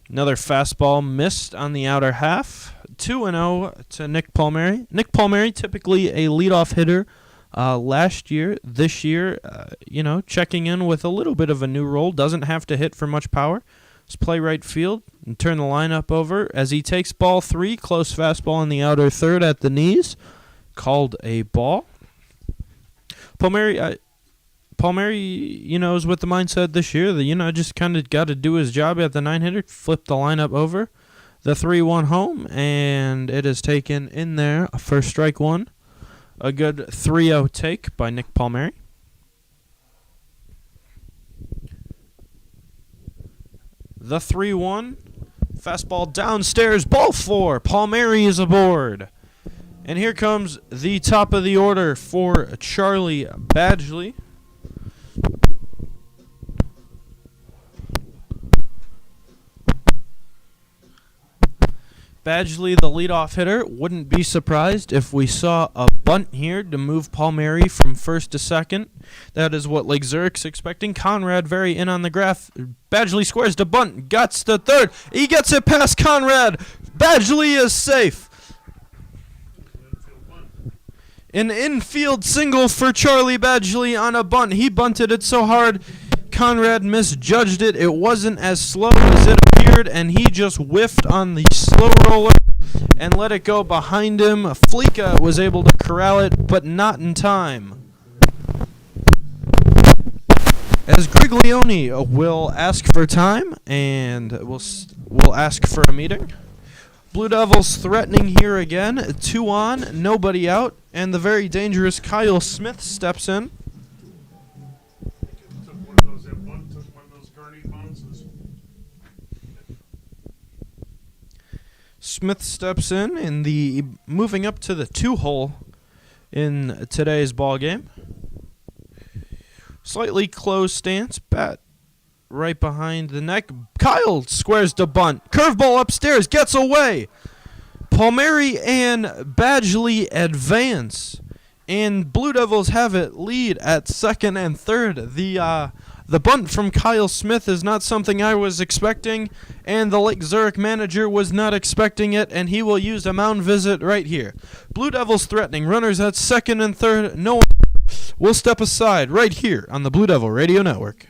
Another fastball missed on the outer half. 2-0 to Nick Palmieri. Nick Palmieri, typically a leadoff hitter last year. This year, checking in with a little bit of a new role. Doesn't have to hit for much power. Just play right field and turn the lineup over as he takes ball 3. Close fastball in the outer third at the knees. Called a ball. Palmieri, is with the mindset this year that, just kind of got to do his job at the 9-hitter, flip the lineup over. The 3-1 home, and it is taken in there for strike 1. A good 3-0 take by Nick Palmieri. The 3-1. Fastball downstairs, ball 4. Palmieri is aboard. And here comes the top of the order for Charlie Badgley. Badgley, the leadoff hitter, wouldn't be surprised if we saw a bunt here to move Palmieri from first to second. That is what Lake Zurich's expecting. Conrad very in on the graph. Badgley squares to bunt, guts to third. He gets it past Conrad. Badgley is safe. An infield single for Charlie Badgley on a bunt. He bunted it so hard, Conrad misjudged it. It wasn't as slow as it appeared, and he just whiffed on the slow roller and let it go behind him. Fleeka was able to corral it, but not in time. As Griglione will ask for time, and will ask for a meeting. Blue Devils threatening here again. 2 on, nobody out, and the very dangerous Kyle Smith steps in. Took one of those gurney bounces. Smith steps in the moving up to the 2-hole in today's ball game. Slightly closed stance, bat right behind the neck. Kyle squares to bunt. Curveball upstairs, gets away. Palmieri and Badgley advance, and Blue Devils have it lead at second and third. The bunt from Kyle Smith is not something I was expecting, and the Lake Zurich manager was not expecting it, and he will use a mound visit right here. Blue Devils threatening, runners at second and third. No one will step aside right here on the Blue Devil Radio Network.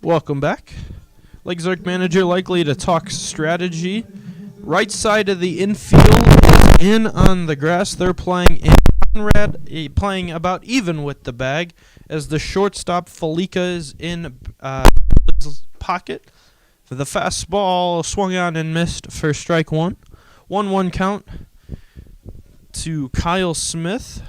Welcome back. Lake Zurich manager likely to talk strategy. Right side of the infield is in on the grass. They're playing in. Conrad playing about even with the bag as the shortstop Falika is in his pocket. For the fastball swung on and missed for strike one. 1-1 count to Kyle Smith.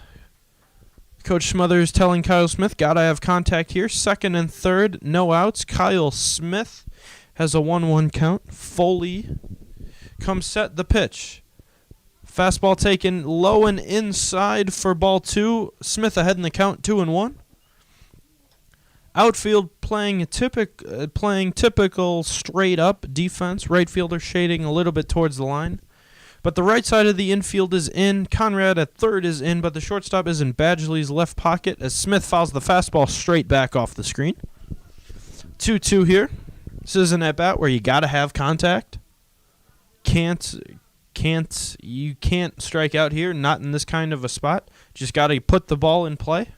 Coach Smothers telling Kyle Smith, gotta have contact here. Second and third, no outs. Kyle Smith has a 1-1 count. Foley comes set the pitch. Fastball taken low and inside for ball two. Smith ahead in the count, 2-1. Outfield playing typical straight up defense. Right fielder shading a little bit towards the line. But the right side of the infield is in. Conrad at third is in, but the shortstop is in Badgley's left pocket as Smith fouls the fastball straight back off the screen. 2-2 here. This is an at-bat where you got to have contact. You can't strike out here, not in this kind of a spot. Just got to put the ball in play.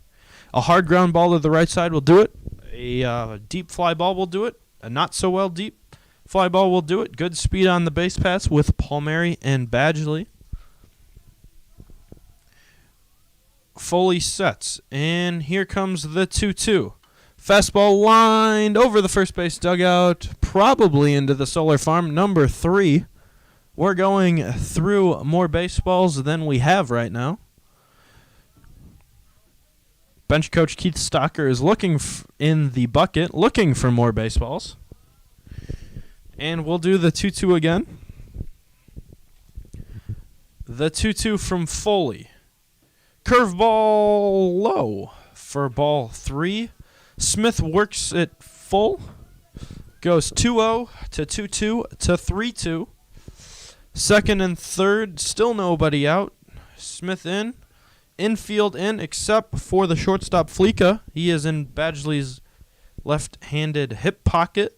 A hard ground ball to the right side will do it. A deep fly ball will do it. A not so well deep fly ball will do it. Good speed on the base paths with Palmieri and Badgley. Foley sets, and here comes the 2-2. Fastball lined over the first base dugout, probably into the solar farm, number 3. We're going through more baseballs than we have right now. Bench coach Keith Stocker is looking in the bucket, looking for more baseballs. And we'll do the 2-2 again. The 2-2 from Foley. Curveball low for ball 3. Smith works it full. Goes 2-0 to 2-2 to 3-2. Second and third, still nobody out. Smith in. Infield in, except for the shortstop Falika. He is in Badgley's left-handed hip pocket.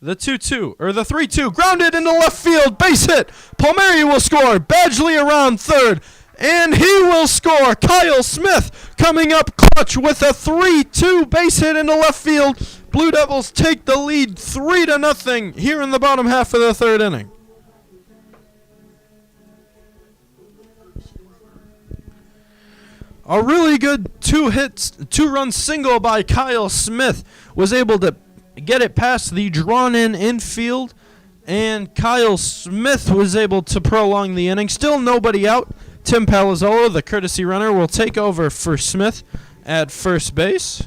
The 3-2, grounded into left field, base hit. Palmieri will score. Badgley around third, and he will score. Kyle Smith coming up clutch with a 3-2 base hit into left field. Blue Devils take the lead 3-0 here in the bottom half of the third inning. A really good 2-run single by Kyle Smith was able to get it past the drawn-in infield, and Kyle Smith was able to prolong the inning. Still nobody out. Tim Palazzolo, the courtesy runner, will take over for Smith at first base.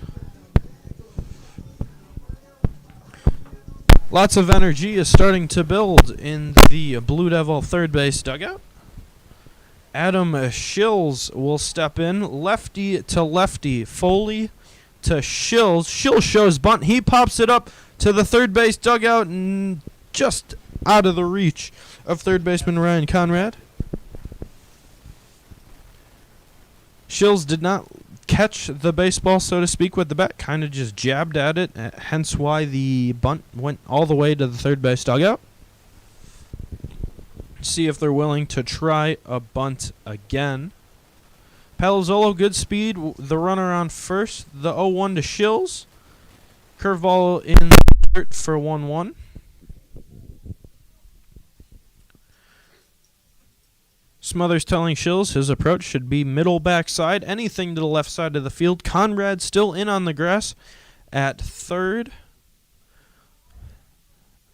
Lots of energy is starting to build in the Blue Devil third base dugout. Adam Schills will step in, lefty to lefty. Foley to Schills. Schills shows bunt. He pops it up to the third base dugout and just out of the reach of third baseman Ryan Conrad. Schills did not catch the baseball, so to speak, with the bat. Kind of just jabbed at it, hence why the bunt went all the way to the third base dugout. See if they're willing to try a bunt again. Palazzolo, good speed. The runner on first. The 0-1 to Shills. Curveball in the dirt for 1-1. Smothers telling Shills his approach should be middle backside. Anything to the left side of the field. Conrad still in on the grass at third.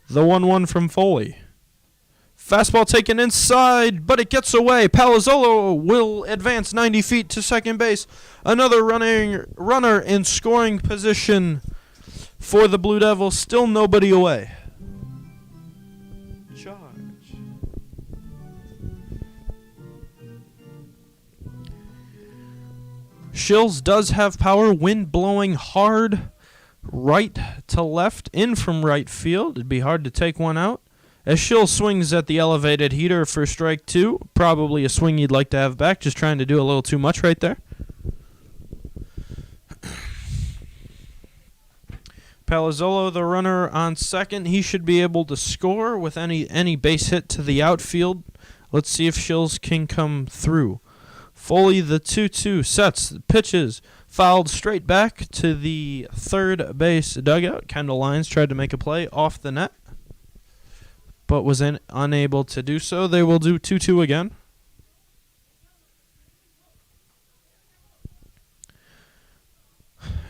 The 1-1 from Foley. Fastball taken inside, but it gets away. Palazzolo will advance 90 feet to second base. Another runner in scoring position for the Blue Devils. Still nobody away. Charge. Shills does have power. Wind blowing hard right to left, in from right field. It'd be hard to take one out. As Shills swings at the elevated heater for strike 2. Probably a swing you'd like to have back. Just trying to do a little too much right there. Palazzolo, the runner on second. He should be able to score with any base hit to the outfield. Let's see if Shills can come through. Foley, the 2-2, sets, pitches, fouled straight back to the third base dugout. Kendall Lyons tried to make a play off the net, but was unable to do so. They will do 2-2 again.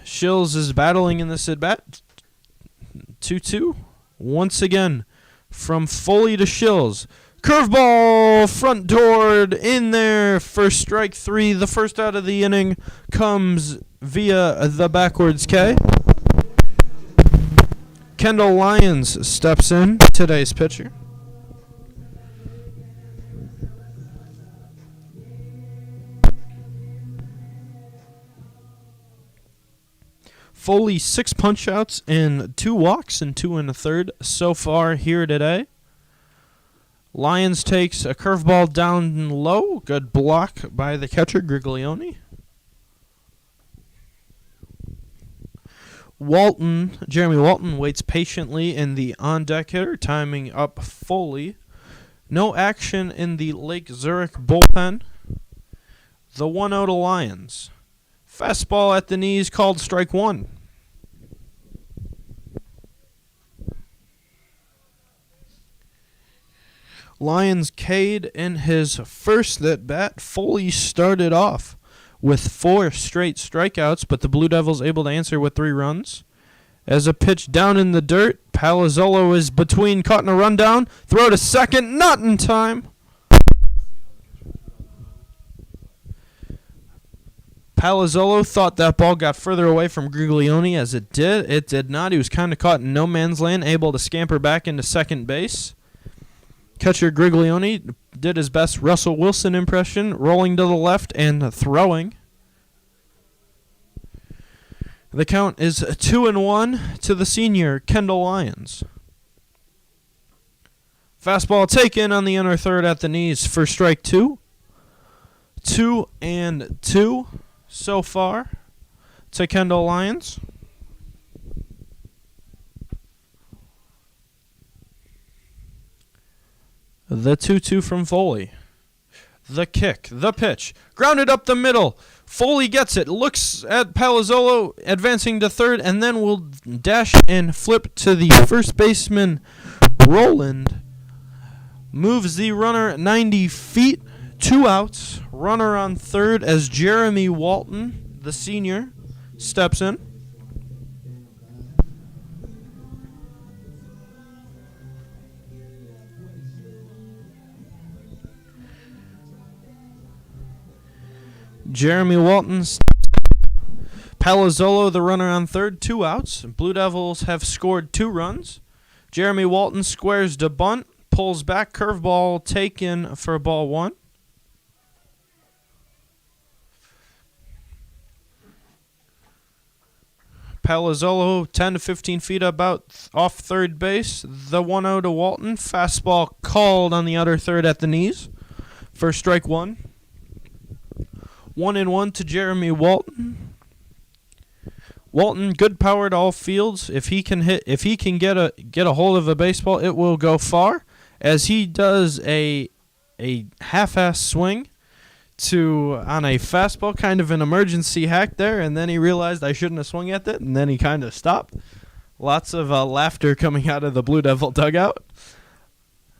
Shills is battling in this at-bat. 2-2. Once again, from Foley to Shills. Curveball, front door in there for strike 3. The first out of the inning comes via the backwards K. Kendall Lyons steps in, today's pitcher. Foley 6 punch-outs and 2 walks and 2 1/3 so far here today. Lyons takes a curveball down low. Good block by the catcher, Griglione. Jeremy Walton waits patiently in the on-deck hitter, timing up Foley. No action in the Lake Zurich bullpen. The 1-0 to Lyons. Fastball at the knees, called strike 1. Lyons K'd in his first at-bat. Foley started off with 4 straight strikeouts, but the Blue Devils able to answer with 3 runs. As a pitch down in the dirt, Palazzolo is between, caught in a rundown. Throw to second, not in time. Palazzolo thought that ball got further away from Griglione as it did. It did not. He was kind of caught in no man's land, able to scamper back into second base. Catcher Griglione did his best Russell Wilson impression, rolling to the left and throwing. The count is 2-1 to the senior, Kendall Lyons. Fastball taken on the inner third at the knees for strike 2. 2-2 so far to Kendall Lyons. The 2-2 from Foley. The kick, the pitch, grounded up the middle. Foley gets it, looks at Palazzolo advancing to third, and then will dash and flip to the first baseman, Roland. Moves the runner 90 feet, 2 outs. Runner on third as Jeremy Walton, the senior, steps in. Jeremy Walton. Palazzolo, the runner on third, 2 outs. Blue Devils have scored 2 runs. Jeremy Walton squares to bunt, pulls back, curveball taken for ball 1. Palazzolo 10 to 15 feet about off third base. The 1-0 to Walton. Fastball called on the outer third at the knees for strike 1. 1-1 to Jeremy Walton. Walton, good power to all fields. If he can get a hold of a baseball, it will go far. As he does a half-ass swing on a fastball, kind of an emergency hack there, and then he realized I shouldn't have swung at it, and then he kind of stopped. Lots of laughter coming out of the Blue Devil dugout.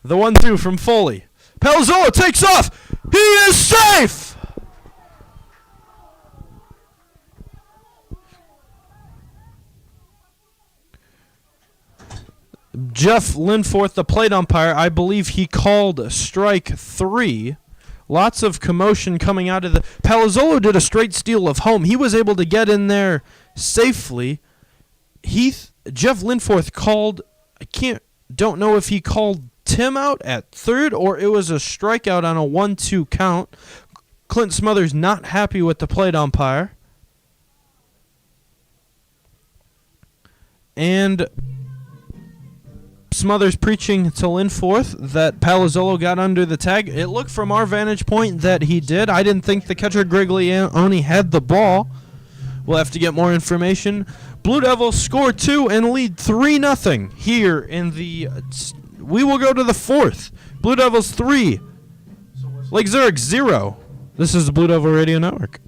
The 1-2 from Foley. Palazzolo takes off. He is safe. Jeff Linforth, the plate umpire, I believe he called strike 3. Lots of commotion coming out of the... Palazzolo did a straight steal of home. He was able to get in there safely. Jeff Linforth called... don't know if he called Tim out at third or it was a strikeout on a 1-2 count. Clint Smothers not happy with the plate umpire. And Smothers preaching to Linforth that Palazzolo got under the tag. It looked from our vantage point that he did. I didn't think the catcher Griglione had the ball. We'll have to get more information. Blue Devils score 2 and lead 3-0 here in the... we will go to the 4th. Blue Devils 3, Lake Zurich 0. This is the Blue Devil Radio Network.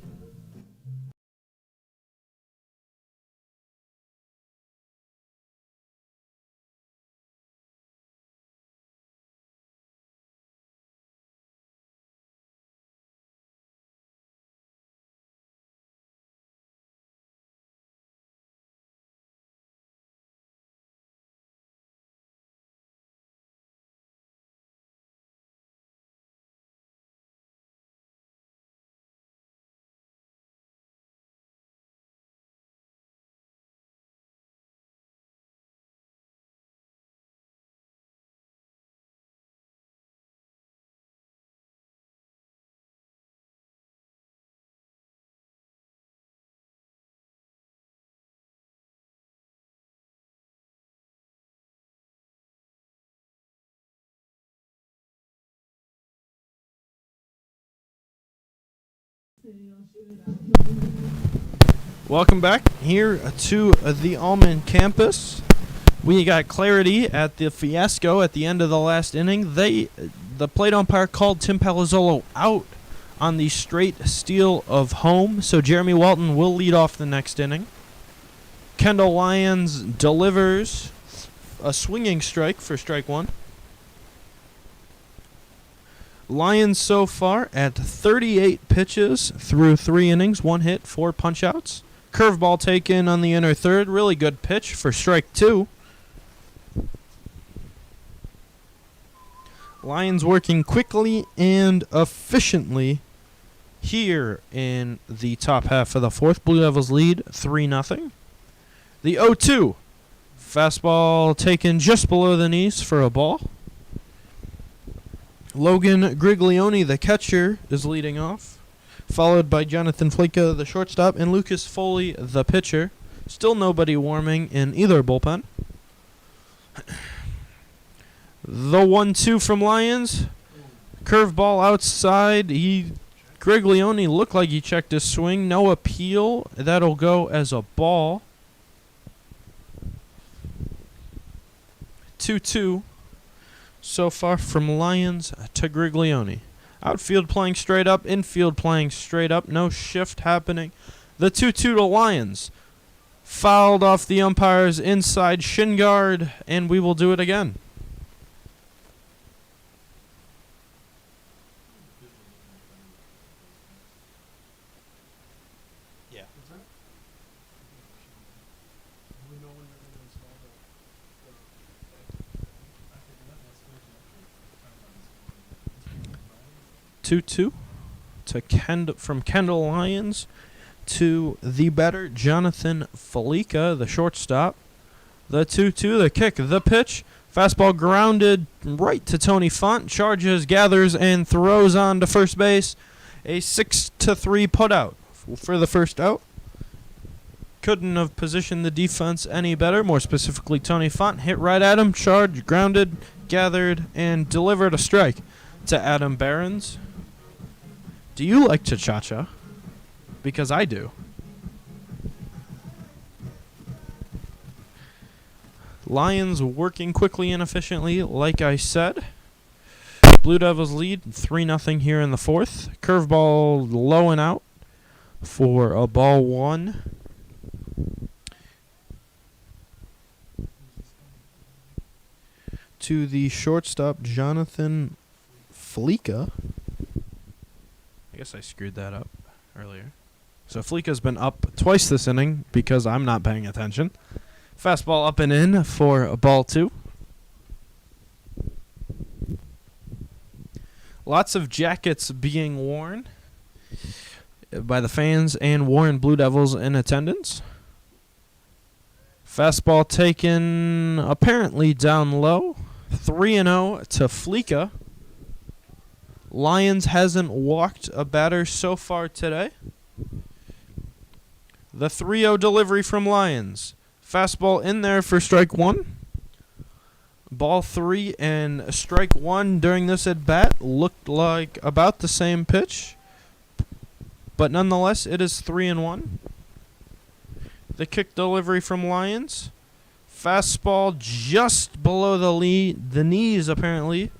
Welcome back here to the Allman campus. We got clarity at the fiasco at the end of the last inning. The plate umpire called Tim Palazzolo out on the straight steal of home, so Jeremy Walton will lead off the next inning. Kendall Lyons delivers a swinging strike for strike 1. Lions so far at 38 pitches through 3 innings, 1 hit, 4 punch-outs. Curveball taken on the inner third. Really good pitch for strike 2. Lions working quickly and efficiently here in the top half of the 4th. Blue Devils lead 3-0. The 0-2. Fastball taken just below the knees for a ball. Logan Griglione, the catcher, is leading off, followed by Jonathan Flake, the shortstop, and Lucas Foley, the pitcher. Still nobody warming in either bullpen. The 1-2 from Lions. Curveball outside. Griglione looked like he checked his swing. No appeal. That'll go as a ball. 2-2. So far from Lions to Griglione. Outfield playing straight up, infield playing straight up. No shift happening. The 2-2 to Lions. Fouled off the umpire's inside shin guard, and we will do it again. Yeah. 2-2 to from Kendall Lyons to the batter Jonathan Falika, the shortstop. The 2-2, the kick, the pitch. Fastball grounded right to Tony Font. Charges, gathers, and throws on to first base. A 6-3 putout for the first out. Couldn't have positioned the defense any better. More specifically, Tony Font hit right at him. Charged, grounded, gathered, and delivered a strike to Adam Behrens. Do you like cha-cha-cha? Because I do. Lions working quickly and efficiently, like I said. Blue Devils lead 3-0 here in the fourth. Curveball low and out for a ball one. To the shortstop, Jonathan Fleeka. I guess I screwed that up earlier. So Fleeka's been up twice this inning because I'm not paying attention. Fastball up and in for a ball two. Lots of jackets being worn by the fans and Warren Blue Devils in attendance. Fastball taken apparently down low. 3-0 to Fleeka. Lyons hasn't walked a batter so far today. The 3-0 delivery from Lyons. Fastball in there for strike one. Ball three and strike one during this at bat looked like about the same pitch, but nonetheless it is 3-1. The kick delivery from Lyons. Fastball just below the knees apparently,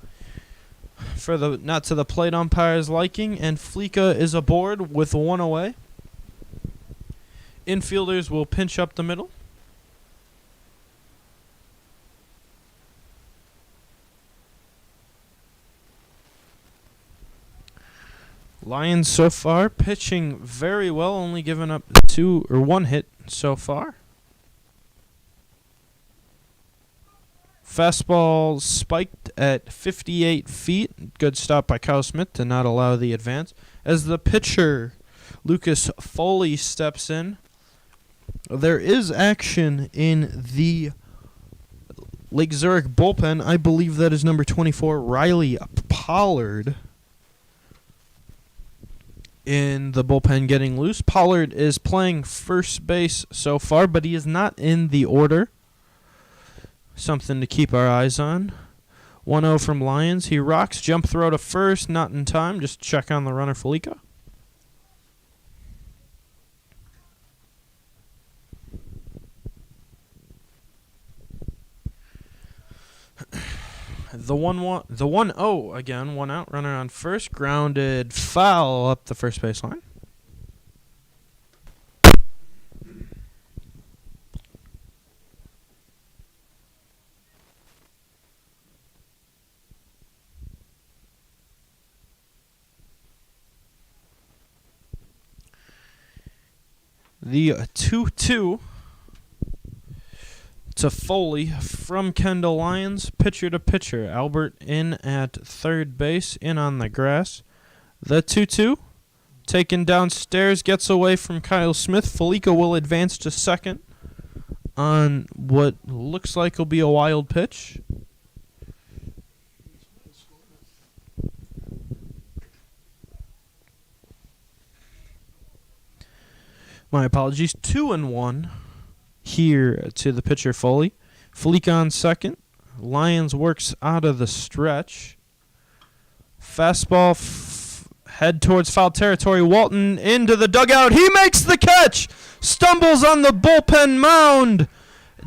for the not to the plate umpire's liking, and Fleeka is aboard with one away. Infielders will pinch up the middle. Lions so far pitching very well, only giving up one hit so far. Fastball spiked at 58 feet. Good stop by Kyle Smith to not allow the advance. As the pitcher, Lucas Foley, steps in. There is action in the Lake Zurich bullpen. I believe that is number 24, Riley Pollard, in the bullpen getting loose. Pollard is playing first base so far, but he is not in the order. Something to keep our eyes on. 1-0 from Lyons. He rocks. Jump throw to first. Not in time. Just check on the runner, Fleeka. The 1-0 again. 1 out. Runner on first. Grounded foul up the first base line. The 2-2 to Foley from Kendall Lyons, pitcher to pitcher. Albert in at third base, in on the grass. The 2-2 taken downstairs, gets away from Kyle Smith. Fleeka will advance to second on what looks like will be a wild pitch. My apologies. 2-1 here to the pitcher, Foley. Fleeka on second. Lyons works out of the stretch. Fastball head towards foul territory. Walton into the dugout. He makes the catch. Stumbles on the bullpen mound.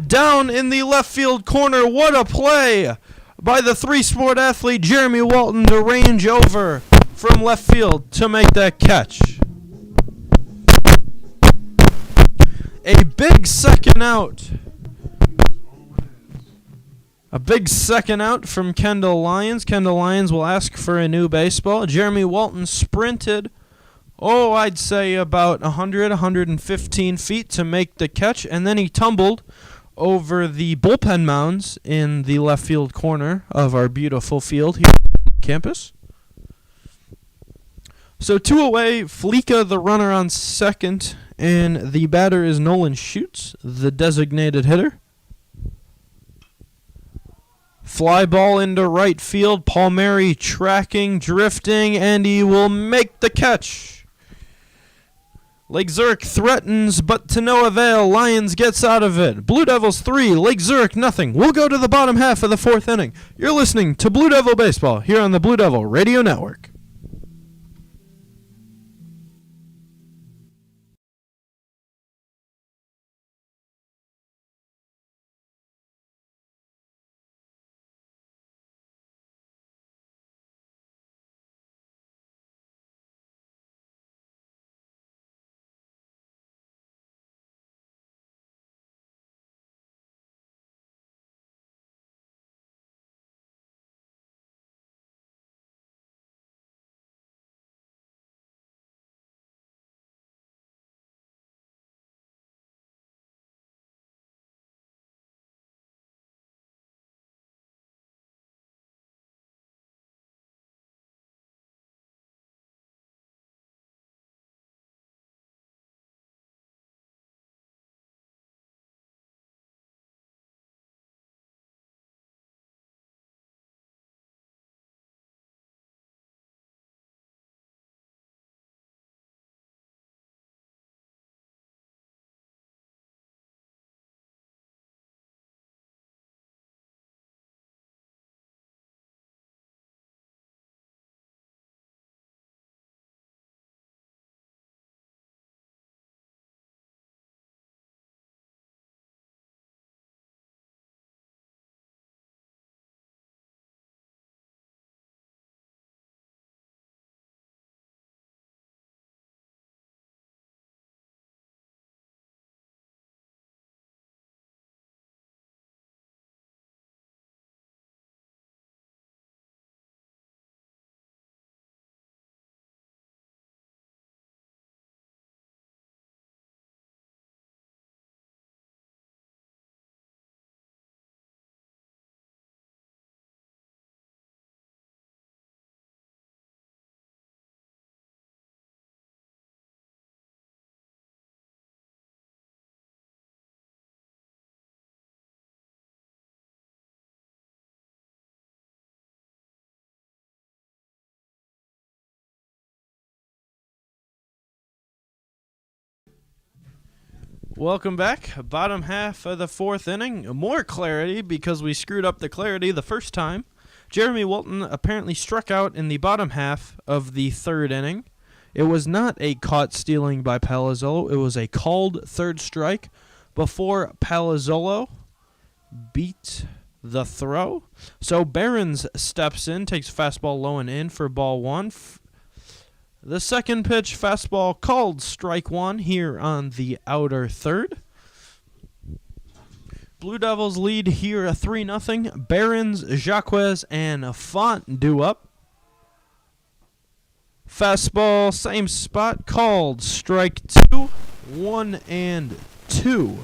Down in the left field corner. What a play by the three-sport athlete Jeremy Walton to range over from left field to make that catch. A big second out. A big second out from Kendall Lyons. Kendall Lyons will ask for a new baseball. Jeremy Walton sprinted, I'd say about 115 feet to make the catch, and then he tumbled over the bullpen mounds in the left field corner of our beautiful field here on campus. So 2 away, Fleeka the runner on second, and the batter is Nolan Schutz, the designated hitter. Fly ball into right field. Palmieri tracking, drifting, and he will make the catch. Lake Zurich threatens, but to no avail. Lyons gets out of it. Blue Devils 3, Lake Zurich nothing. We'll go to the bottom half of the fourth inning. You're listening to Blue Devil Baseball here on the Blue Devil Radio Network. Welcome back. Bottom half of the fourth inning. More clarity because we screwed up the clarity the first time. Jeremy Walton apparently struck out in the bottom half of the third inning. It was not a caught stealing by Palazzolo. It was a called third strike before Palazzolo beat the throw. So Behrens steps in, takes fastball low and in for ball one. The second pitch, fastball called strike one here on the outer third. Blue Devils lead here 3-0. Behrens, Jacquez, and Font due up. Fastball, same spot, called strike two, 1-2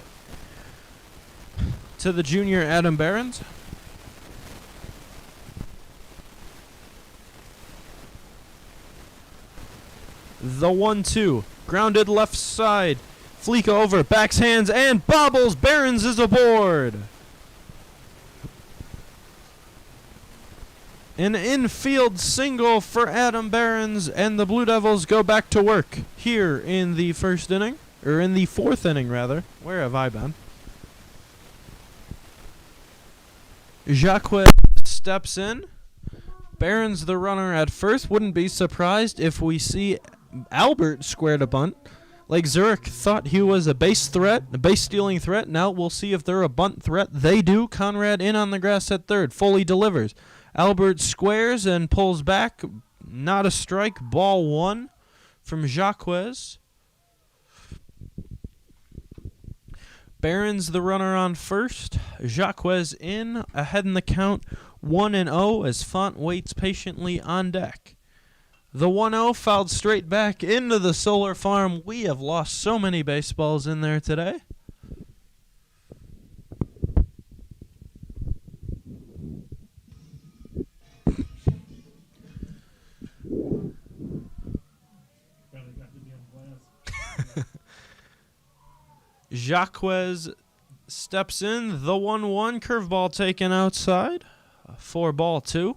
to the junior Adam Behrens. The 1-2, grounded left side. Fleeka over, backs hands, and bobbles. Behrens is aboard. An infield single for Adam Behrens, and the Blue Devils go back to work here in the first inning, or in the fourth inning, rather. Where have I been? Jacquez steps in. Behrens the runner at first. Wouldn't be surprised if we see Albert squared a bunt. Like Zurich thought he was a base threat, a base stealing threat. Now we'll see if they're a bunt threat. They do. Conrad in on the grass at third. Foley delivers. Albert squares and pulls back. Not a strike. Ball one from Jacquez. Behrens the runner on first. Jacquez in, ahead in the count, 1-0 as Font waits patiently on deck. The 1-0 fouled straight back into the solar farm. We have lost so many baseballs in there today. Jacquez steps in. The 1-1 curveball taken outside. 4-2.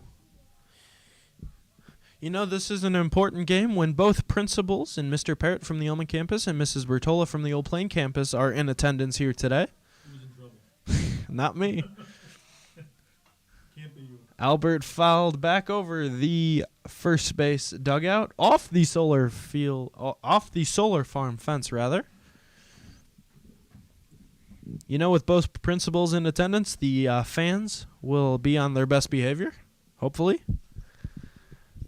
You know, this is an important game when both principals and Mr. Parrott from the Ullman campus and Mrs. Bertola from the Old Plain campus are in attendance here today. Who's in trouble? Not me. Can't be you. Albert fouled back over the first base dugout, off the solar farm fence, rather. You know, with both principals in attendance, the fans will be on their best behavior, hopefully.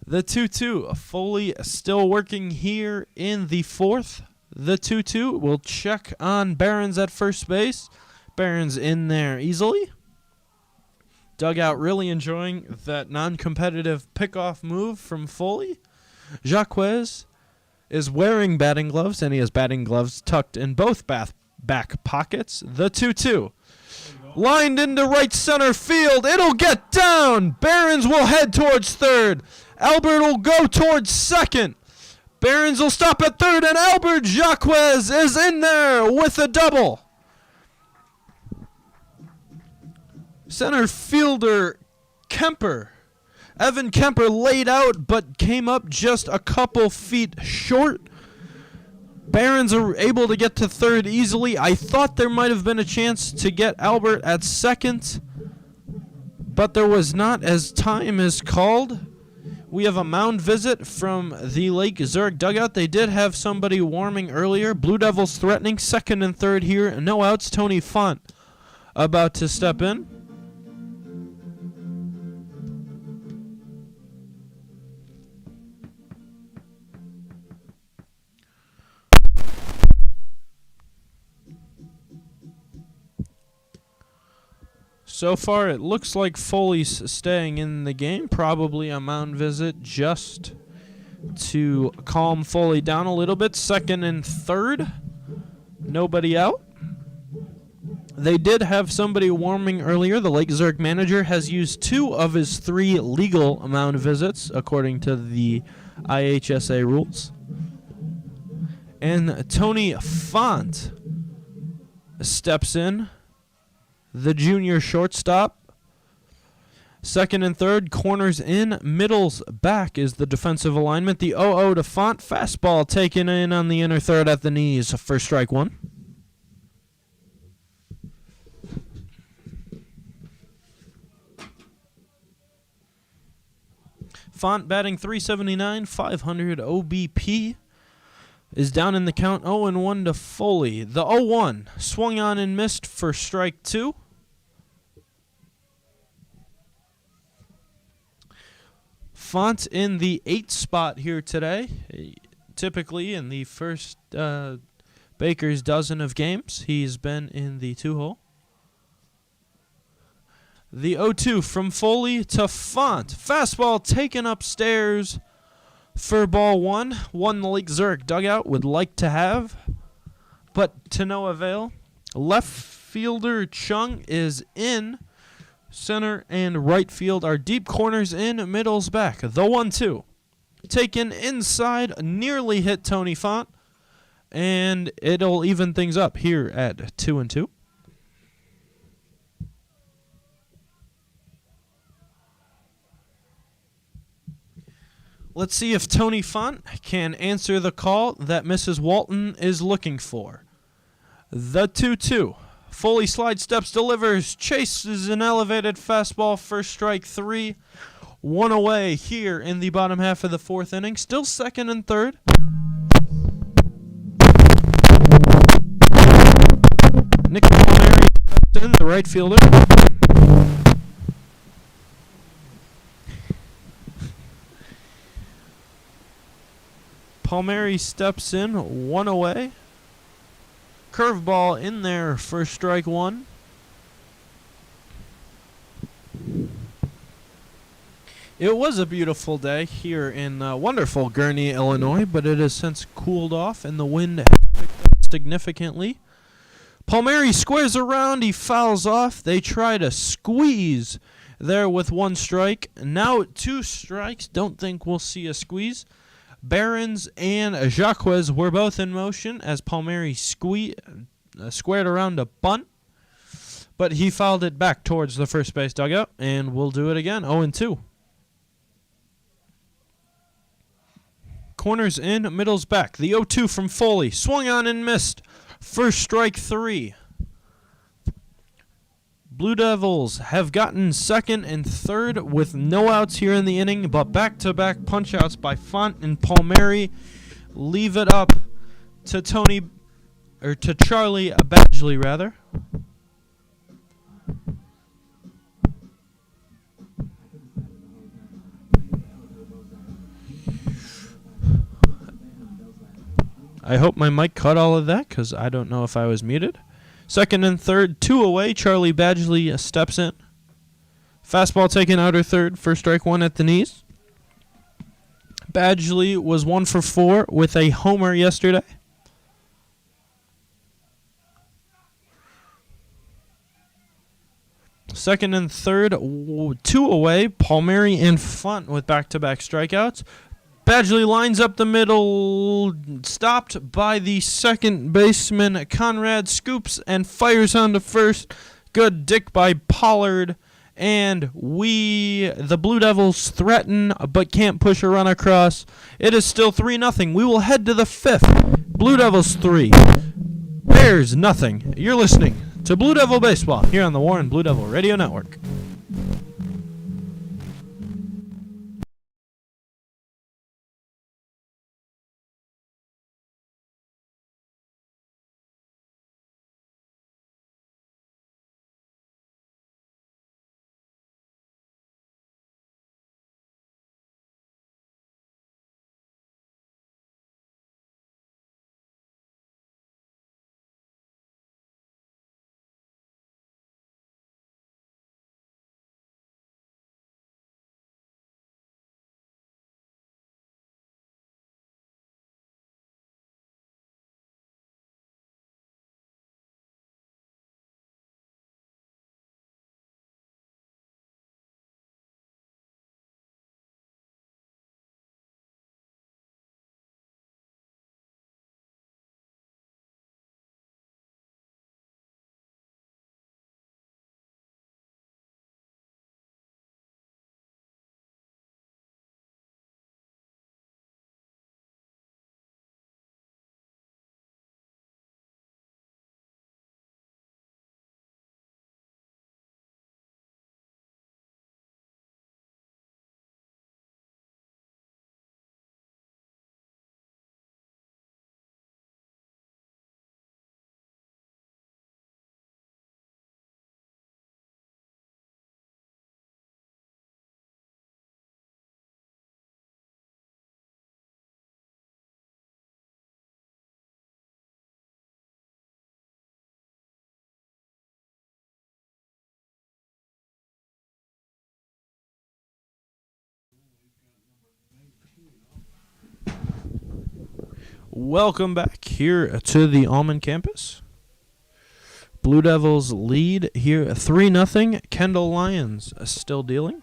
The 2-2, Foley still working here in the fourth. The 2-2 will check on Behrens at first base. Behrens in there easily. Dugout really enjoying that non-competitive pickoff move from Foley. Jacquez is wearing batting gloves, and he has batting gloves tucked in both back pockets. The 2-2. Lined into right center field. It'll get down. Behrens will head towards third. Albert will go towards second. Behrens will stop at third, and Albert Jacquez is in there with a double. Center fielder Evan Kemper laid out but came up just a couple feet short. Behrens are able to get to third easily. I thought there might have been a chance to get Albert at second, but there was not, as time is called. We have a mound visit from the Lake Zurich dugout. They did have somebody warming earlier. Blue Devils threatening second and third here. No outs. Tony Font about to step in. So far, it looks like Foley's staying in the game. Probably a mound visit just to calm Foley down a little bit. Second and third. Nobody out. They did have somebody warming earlier. The Lake Zurich manager has used 2 of his 3 legal mound visits, according to the IHSA rules. And Tony Font steps in. The junior shortstop. Second and third, corners in, middles back is the defensive alignment. The 0-0 to Font, fastball taken in on the inner third at the knees for strike one. Font batting .379, 500 OBP. Is down in the count 0-1 to Foley. The 0-1 swung on and missed for strike 2. Font in the 8th spot here today. Typically in the first Baker's dozen of games, he's been in the 2-hole. The 0-2 from Foley to Font. Fastball taken upstairs for ball 1. One the Lake Zurich dugout would like to have, but to no avail. Left fielder Chung is in. Center and right field are deep, corners in, middle's back. The 1-2 taken inside, nearly hit Tony Font, and it'll even things up here at 2-2. Let's see if Tony Font can answer the call that Mrs. Walton is looking for. The 2-2. Foley slide steps, delivers, chases an elevated fastball for strike 3. One away here in the bottom half of the 4th inning. Still second and third. Nick Palmieri steps in, the right fielder. Palmieri steps in, one away. Curveball in there for strike 1. It was a beautiful day here in wonderful Gurnee, Illinois, but it has since cooled off and the wind has picked up significantly. Palmieri squares around, he fouls off. They try to squeeze there with 1 strike. Now 2 strikes. Don't think we'll see a squeeze. Barons and Jacques were both in motion as Palmieri squared around a bunt, but he fouled it back towards the first base dugout, and we'll do it again, 0-2. Corners in, middle's back. The 0-2 from Foley, swung on and missed for strike 3. Blue Devils have gotten second and third with no outs here in the inning, but back-to-back punch-outs by Font and Palmieri leave it up to Charlie Badgley, rather. I hope my mic cut all of that because I don't know if I was muted. Second and third, 2 away. Charlie Badgley steps in. Fastball taken outer third for strike 1 at the knees. Badgley was 1 for 4 with a homer yesterday. Second and third, 2 away. Palmieri and Font with back-to-back strikeouts. Badgley lines up the middle, stopped by the second baseman. Conrad scoops and fires on to first. Good dick by Pollard. And the Blue Devils, threaten but can't push a run across. It is still 3-0. We will head to the 5th. Blue Devils 3, Bears nothing. You're listening to Blue Devil Baseball here on the Warren Blue Devil Radio Network. Welcome back here to the Almond campus. Blue Devils lead here 3-0. Kendall Lions still dealing.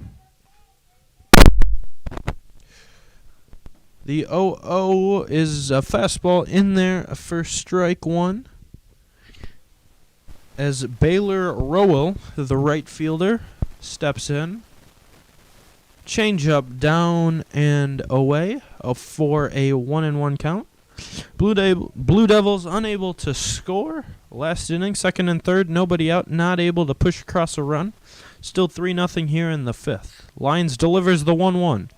The 0-0 is a fastball in there for strike one. As Baylor Rowell, the right fielder, steps in. Changeup down and away for a 1-1 count. Blue Devils unable to score. Last inning, second and third, nobody out, not able to push across a run. Still 3-0 here in the fifth. Lions delivers the 1-1.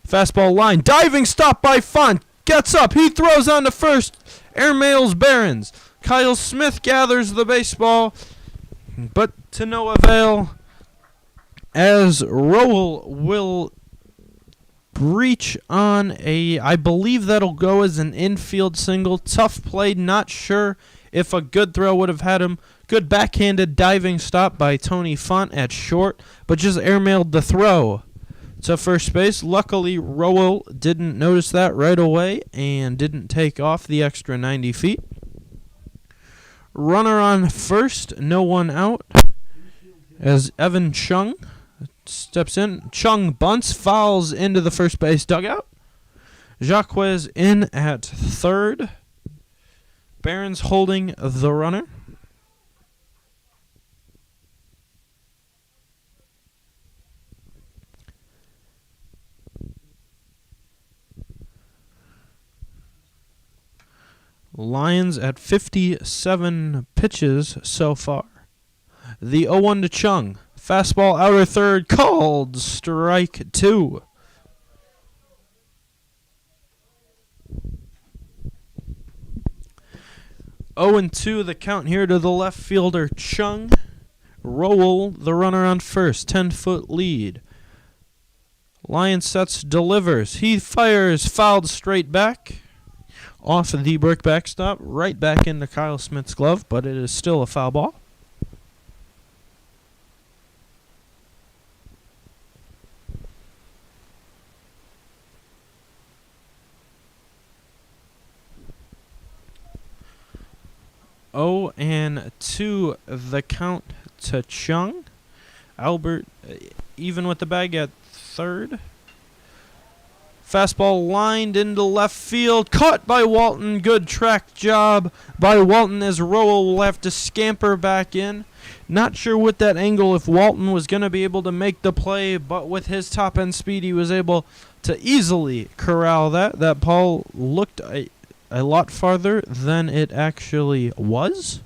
Fastball line, diving stop by Font. Gets up, he throws on to first. Airmails Barons. Kyle Smith gathers the baseball, but to no avail, as Rowell will reach on I believe that'll go as an infield single. Tough play, not sure if a good throw would have had him. Good backhanded diving stop by Tony Font at short, but just airmailed the throw to first base. Luckily, Rowell didn't notice that right away and didn't take off the extra 90 feet. Runner on first, no one out, as Evan Chung steps in. Chung bunts, fouls into the first base dugout. Jacques in at third. Barons holding the runner. Lions at 57 pitches so far. The 0-1 to Chung. Fastball outer third, called strike two. Oh and 2 the count here to the left fielder Chung. Rowell, the runner on first, 10-foot lead. Lions sets, delivers. He fires, fouled straight back. Off the brick backstop, right back into Kyle Smith's glove, but it is still a foul ball. Oh and 2 the count to Chung. Albert even with the bag at third. Fastball lined into left field. Caught by Walton. Good track job by Walton as Rowell will have to scamper back in. Not sure with that angle if Walton was going to be able to make the play, but with his top end speed he was able to easily corral that. That ball looked a lot farther than it actually was.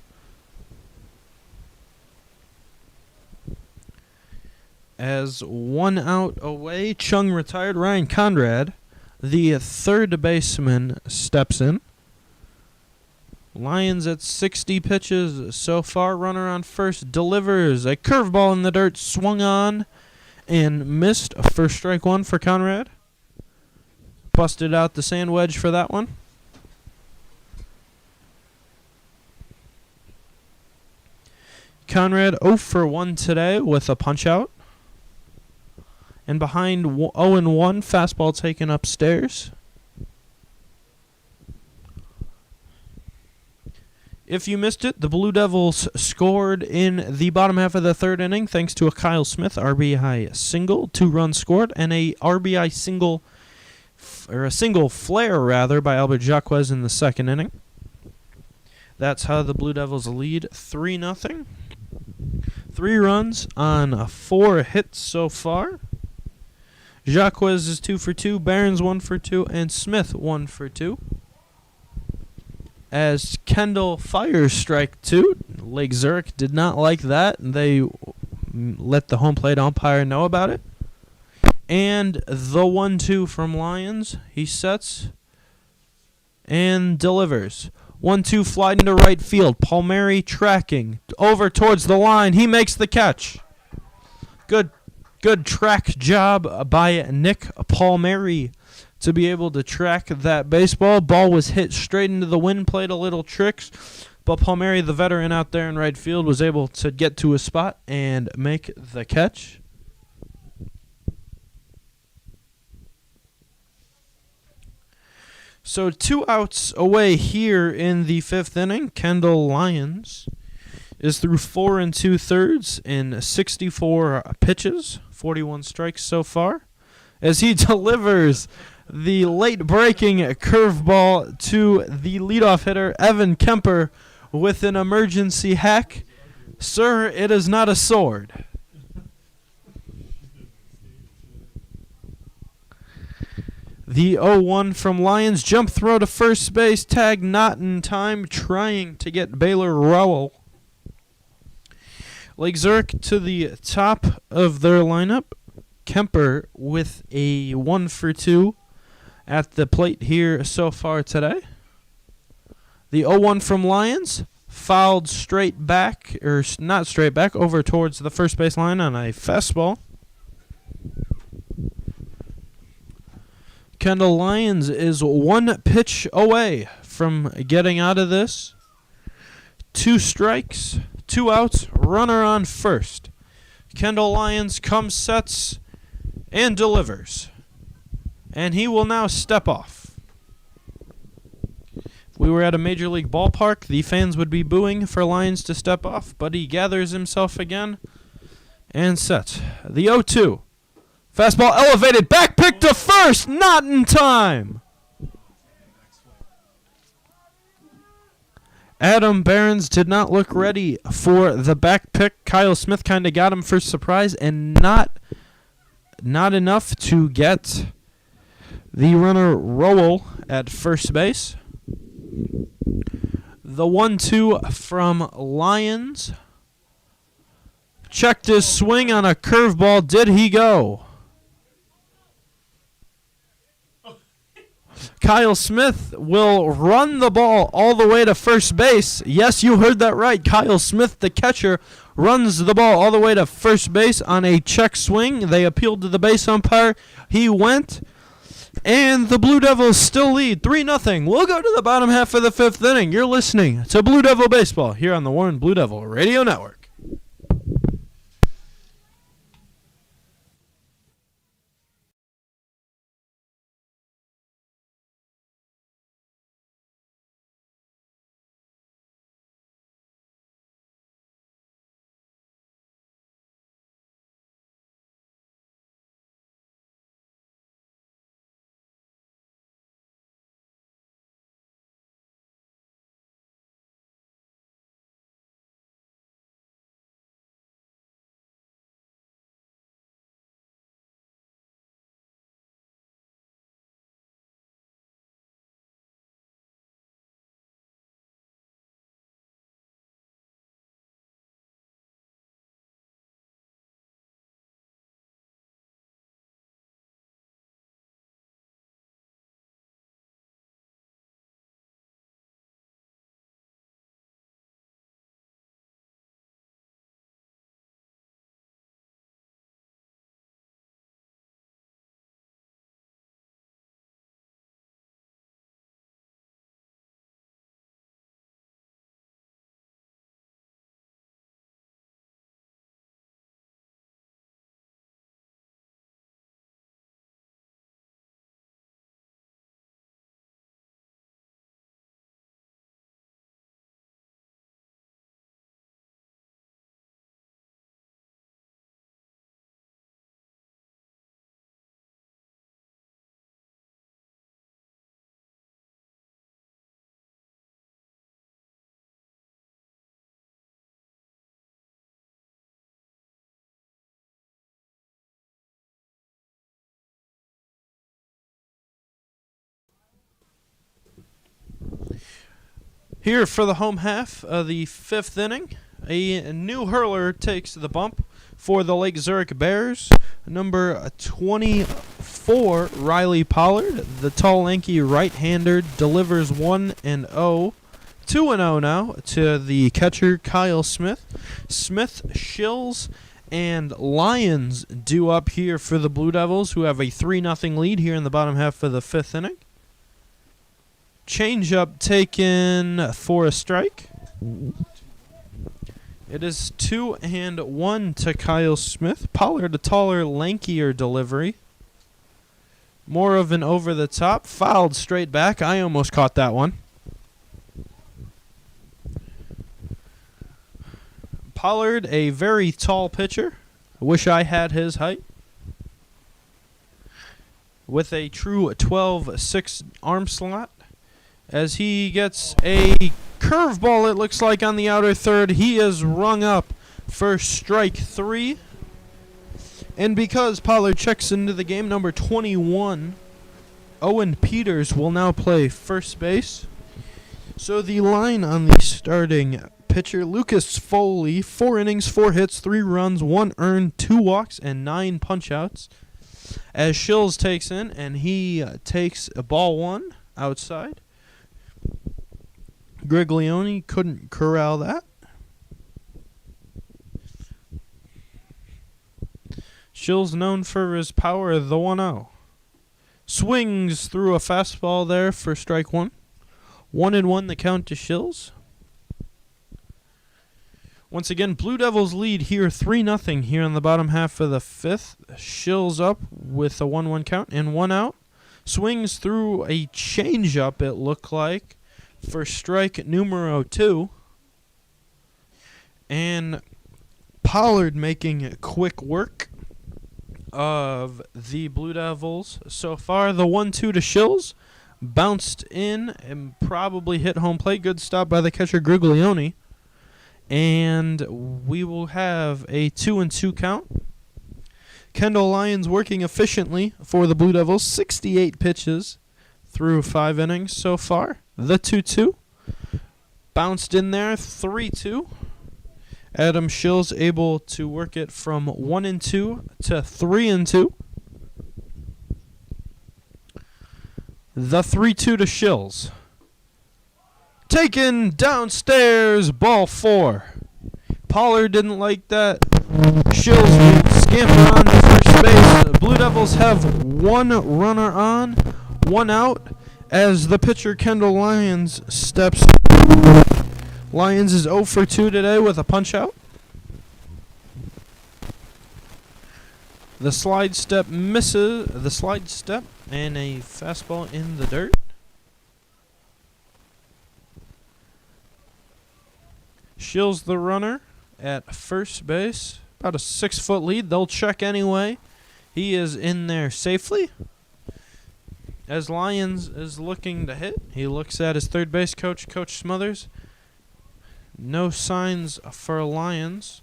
As one out away, Chung retired. Ryan Conrad, the third baseman, steps in. Lions at 60 pitches so far. Runner on first delivers a curveball in the dirt, swung on and missed for strike one for Conrad. Busted out the sand wedge for that one. Conrad 0 for 1 today with a punch out. And behind 0-1, fastball taken upstairs. If you missed it, the Blue Devils scored in the bottom half of the third inning thanks to a Kyle Smith RBI single, 2 runs scored, and a RBI single, or a single flare rather, by Albert Jacques in the second inning. That's how the Blue Devils lead 3-0. 3 runs on 4 hits so far. Jacques is 2 for 2, Barons 1 for 2, and Smith 1 for 2. As Kendall fires strike 2, Lake Zurich did not like that. They let the home plate umpire know about it. And the 1-2 from Lions, he sets and delivers. 1-2 fly into right field. Palmieri tracking over towards the line. He makes the catch. Good track job by Nick Palmieri to be able to track that baseball. Ball was hit straight into the wind, played a little tricks, but Palmieri, the veteran out there in right field, was able to get to his spot and make the catch. So 2 outs away here in the 5th inning. Kendall Lyons is through 4 2/3 in 64 pitches, 41 strikes so far, as he delivers the late-breaking curveball to the leadoff hitter, Evan Kemper, with an emergency hack. Sir, it is not a sword. The 0-1 from Lyons. Jump throw to first base. Tag not in time. Trying to get Baylor Rowell. Lake Zurich to the top of their lineup. Kemper with a 1 for 2 at the plate here so far today. The 0-1 from Lyons. Fouled straight back, or not straight back, over towards the first base line on a fastball. Kendall Lyons is 1 pitch away from getting out of this. 2 strikes, 2 outs, runner on first. Kendall Lyons comes, sets, and delivers. And he will now step off. If we were at a major league ballpark, the fans would be booing for Lyons to step off, but he gathers himself again and sets. The 0-2. Fastball elevated, back pick to first, not in time. Adam Behrens did not look ready for the back pick. Kyle Smith kind of got him for surprise, and not enough to get the runner Rowell at first base. The 1-2 from Lyons. Checked his swing on a curveball. Did he go? Kyle Smith will run the ball all the way to first base. Yes, you heard that right. Kyle Smith, the catcher, runs the ball all the way to first base on a check swing. They appealed to the base umpire. He went, and the Blue Devils still lead 3-0. We'll go to the bottom half of the 5th inning. You're listening to Blue Devil Baseball here on the Warren Blue Devil Radio Network. Here for the home half of the 5th inning, a new hurler takes the bump for the Lake Zurich Bears. Number 24, Riley Pollard, the tall, lanky right-hander, delivers 1-0. 2-0 now to the catcher, Kyle Smith. Smith, Shills, and Lyons due up here for the Blue Devils, who have a 3-0 lead here in the bottom half of the 5th inning. Changeup taken for a strike. It is 2-1 to Kyle Smith. Pollard, a taller, lankier delivery. More of an over-the-top. Fouled straight back. I almost caught that one. Pollard, a very tall pitcher. Wish I had his height. With a true 12-6 arm slot. As he gets a curveball, it looks like, on the outer third. He is rung up for strike 3. And because Pollard checks into the game, number 21, Owen Peters will now play first base. So the line on the starting pitcher, Lucas Foley, 4 innings, 4 hits, 3 runs, 1 earned, 2 walks, and 9 punch-outs. As Shills takes in, and he takes a ball 1 outside. Griglione couldn't corral that. Shills known for his power, the 1-0. Swings through a fastball there for strike 1. 1-1 the count to Shills. Once again, Blue Devils lead here 3-0 here in the bottom half of the 5th. Shills up with a 1-1 count and 1 out. Swings through a changeup, it looked like, for strike numero 2. And Pollard making quick work of the Blue Devils. So far, the 1-2 to Shills. Bounced in and probably hit home plate. Good stop by the catcher Griglione. And we will have a 2-2 count. Kendall Lyons working efficiently for the Blue Devils. 68 pitches through 5 innings so far. The 2-2. Bounced in there, 3-2. Adam Shills able to work it from 1-2 to 3-2. The 3-2 to Shills. Taken downstairs, ball 4. Pollard didn't like that. Shills will scamper on to first base. Blue Devils have 1 runner on, 1 out, as the pitcher Kendall Lyons steps. Lyons is 0 for 2 today with a punch-out. The slide step misses. The slide step and a fastball in the dirt. Shills the runner at first base. About a 6-foot lead. They'll check anyway. He is in there safely. As Lyons is looking to hit, he looks at his third base coach, Coach Smothers. No signs for Lyons.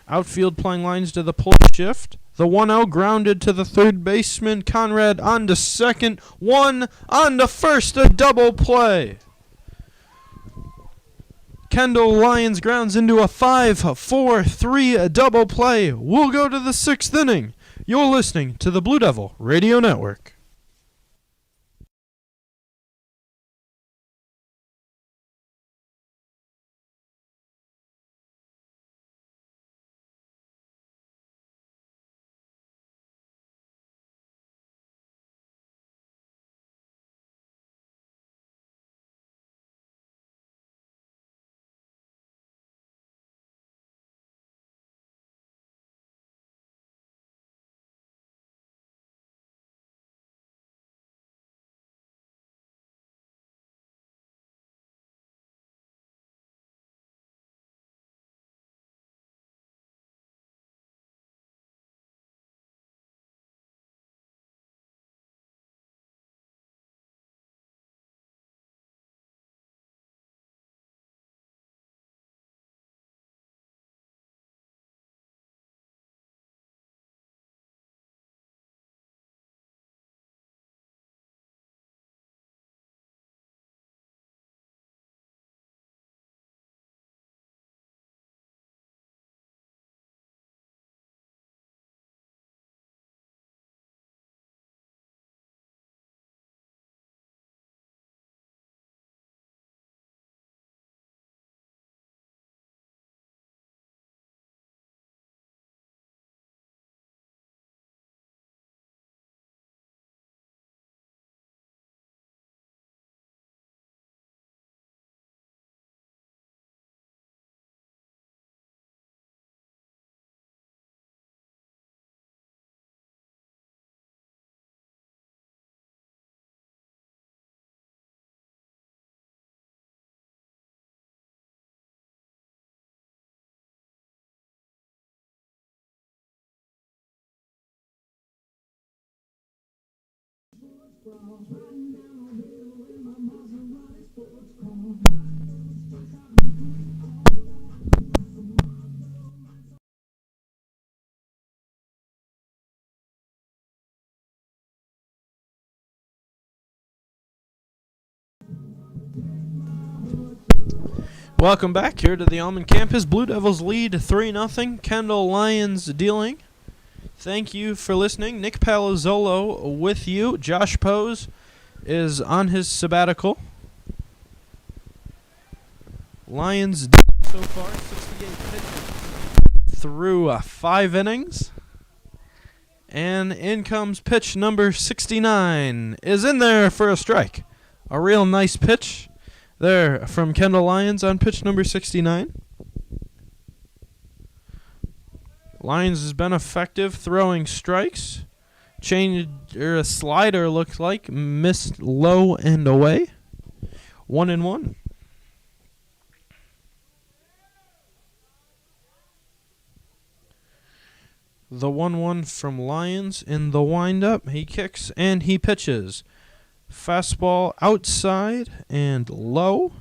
Outfield playing lines to the pull shift. The 1-0 grounded to the third baseman, Conrad on to second. 1 on to first, a double play. Kendall Lyons grounds into a 5-4-3 double play. We'll go to the 6th inning. You're listening to the Blue Devil Radio Network. Welcome back here to the Almond Campus. Blue Devils lead 3-0. Kendall Lions dealing. Thank you for listening. Nick Palazzolo with you. Josh Pose is on his sabbatical. Lions so far 68 pitches through 5 innings. And in comes pitch number 69. Is in there for a strike. A real nice pitch there from Kendall Lions on pitch number 69. Lions has been effective throwing strikes. A slider looks like. Missed low and away. 1-1. The 1-1 from Lions in the windup. He kicks and he pitches. Fastball outside and low.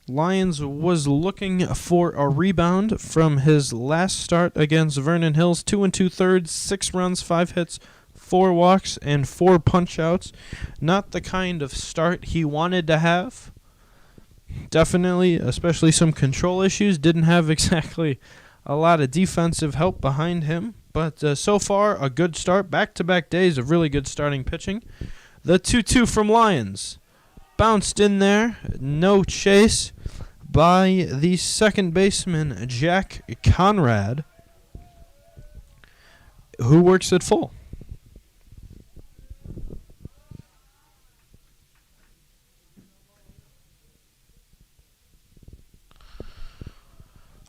Lions was looking for a rebound from his last start against Vernon Hills. 2 2/3, 6 runs, 5 hits, 4 walks, and 4 punch-outs. Not the kind of start he wanted to have. Definitely, especially some control issues. Didn't have exactly a lot of defensive help behind him. But so far, a good start. Back-to-back days of really good starting pitching. The 2-2 from Lions. Bounced in there. No chase by the second baseman, Jack Conrad, who works at full.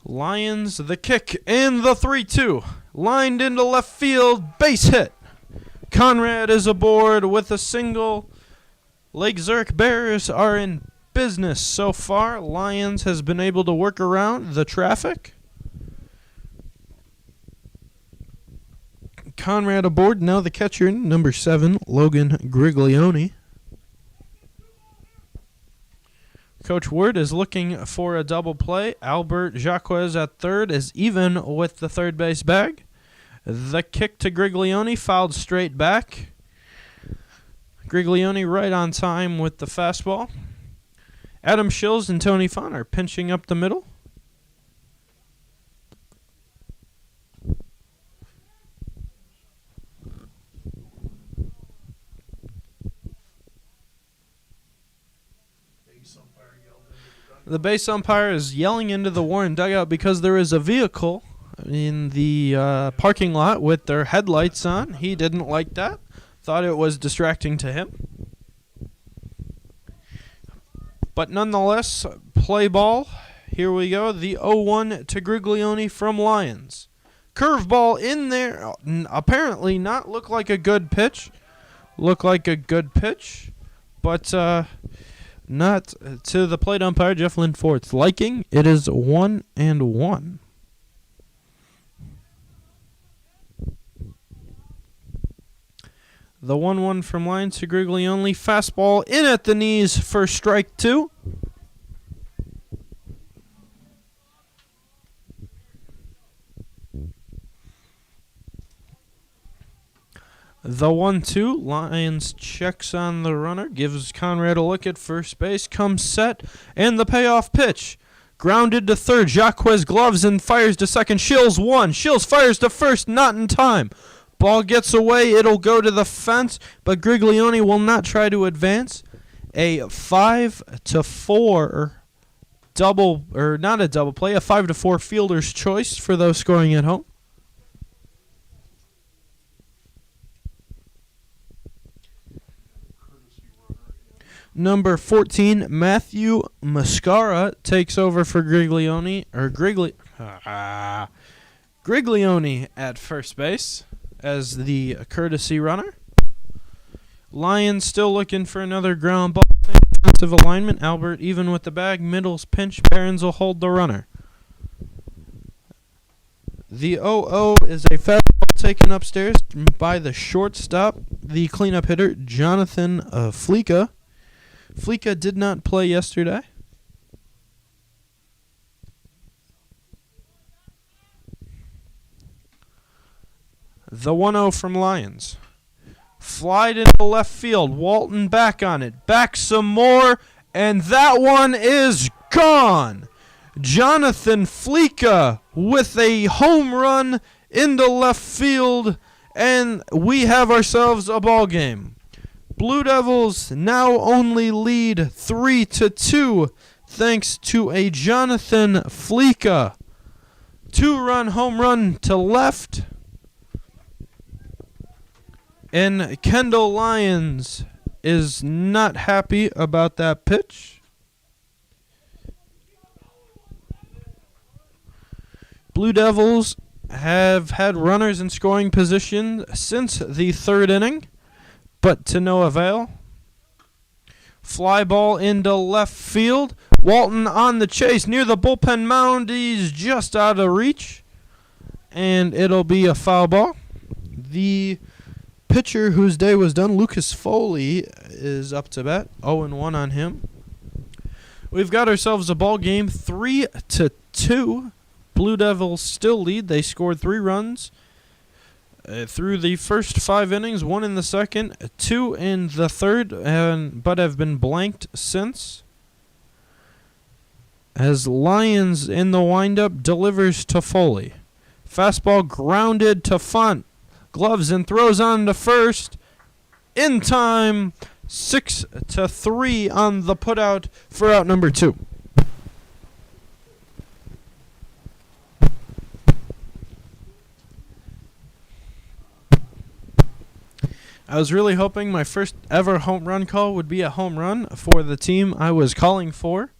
Lions, the kick, and the 3-2. Lined into left field, base hit. Conrad is aboard with a single. Lake Zurich Bears are in business so far. Lions has been able to work around the traffic. Conrad aboard, now the catcher, number 7, Logan Griglione. Coach Ward is looking for a double play. Albert Jacquez at third is even with the third base bag. The kick to Griglione fouled straight back. Griglione right on time with the fastball. Adam Schills and Tony Fon are pinching up the middle. The base umpire is yelling into the Warren dugout because there is a vehicle in the parking lot with their headlights on. He didn't like that. Thought it was distracting to him. But nonetheless, play ball. Here we go. The 0-1 to Griglione from Lions. Curveball in there. Apparently not look like a good pitch. Look like a good pitch. But not to the plate umpire, Jeff Lindforth's liking. It is 1-1. The 1-1 from Lions to Griglione. Fastball in at the knees for strike 2. The 1-2. Lions checks on the runner. Gives Conrad a look at first base. Comes set. And the payoff pitch. Grounded to third. Jacquez gloves and fires to second. Schills 1. Schills fires to first. Not in time. Ball gets away. It'll go to the fence. But Griglione will not try to advance. A 5-4 double, or not a double play. A 5-4 fielder's choice for those scoring at home. Number 14, Matthew Mascara takes over for Griglione, Griglione at first base as the courtesy runner. Lions still looking for another ground ball. Defensive alignment. Albert even with the bag. Middle's pinch. Barons will hold the runner. The 0-0 is a fastball taken upstairs by the shortstop, the cleanup hitter, Jonathan Fleeka. Fleeka did not play yesterday. The 1-0 from Lions. Flied into left field. Walton back on it. Back some more. And that one is gone. Jonathan Fleeka with a home run into left field. And we have ourselves a ball game. Blue Devils now only lead 3-2 thanks to a Jonathan Fleeka 2-run home run to left. And Kendall Lyons is not happy about that pitch. Blue Devils have had runners in scoring position since the third inning, but to no avail. Fly ball into left field. Walton on the chase near the bullpen mound. He's just out of reach, and it'll be a foul ball. The pitcher whose day was done, Lucas Foley, is up to bat. 0-1 on him. We've got ourselves a ball game, 3-2. Blue Devils still lead. They scored 3 runs through the first 5 innings, 1 in the second, 2 in the third, but have been blanked since. As Lyons in the windup delivers to Foley. Fastball grounded to Font. Gloves and throws on to first. In time, 6-3 on the putout for out number 2. I was really hoping my first ever home run call would be a home run for the team I was calling for.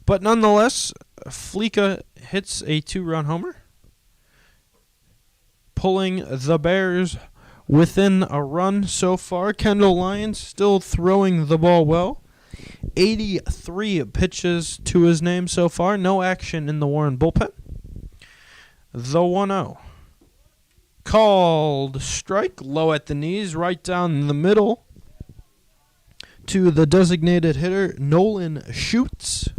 But nonetheless, Fleeka hits a 2-run homer, pulling the Bears within a run so far. Kendall Lyons still throwing the ball well. 83 pitches to his name so far. No action in the Warren bullpen. The 1-0. Called strike, low at the knees, right down the middle to the designated hitter, Nolan Schutz.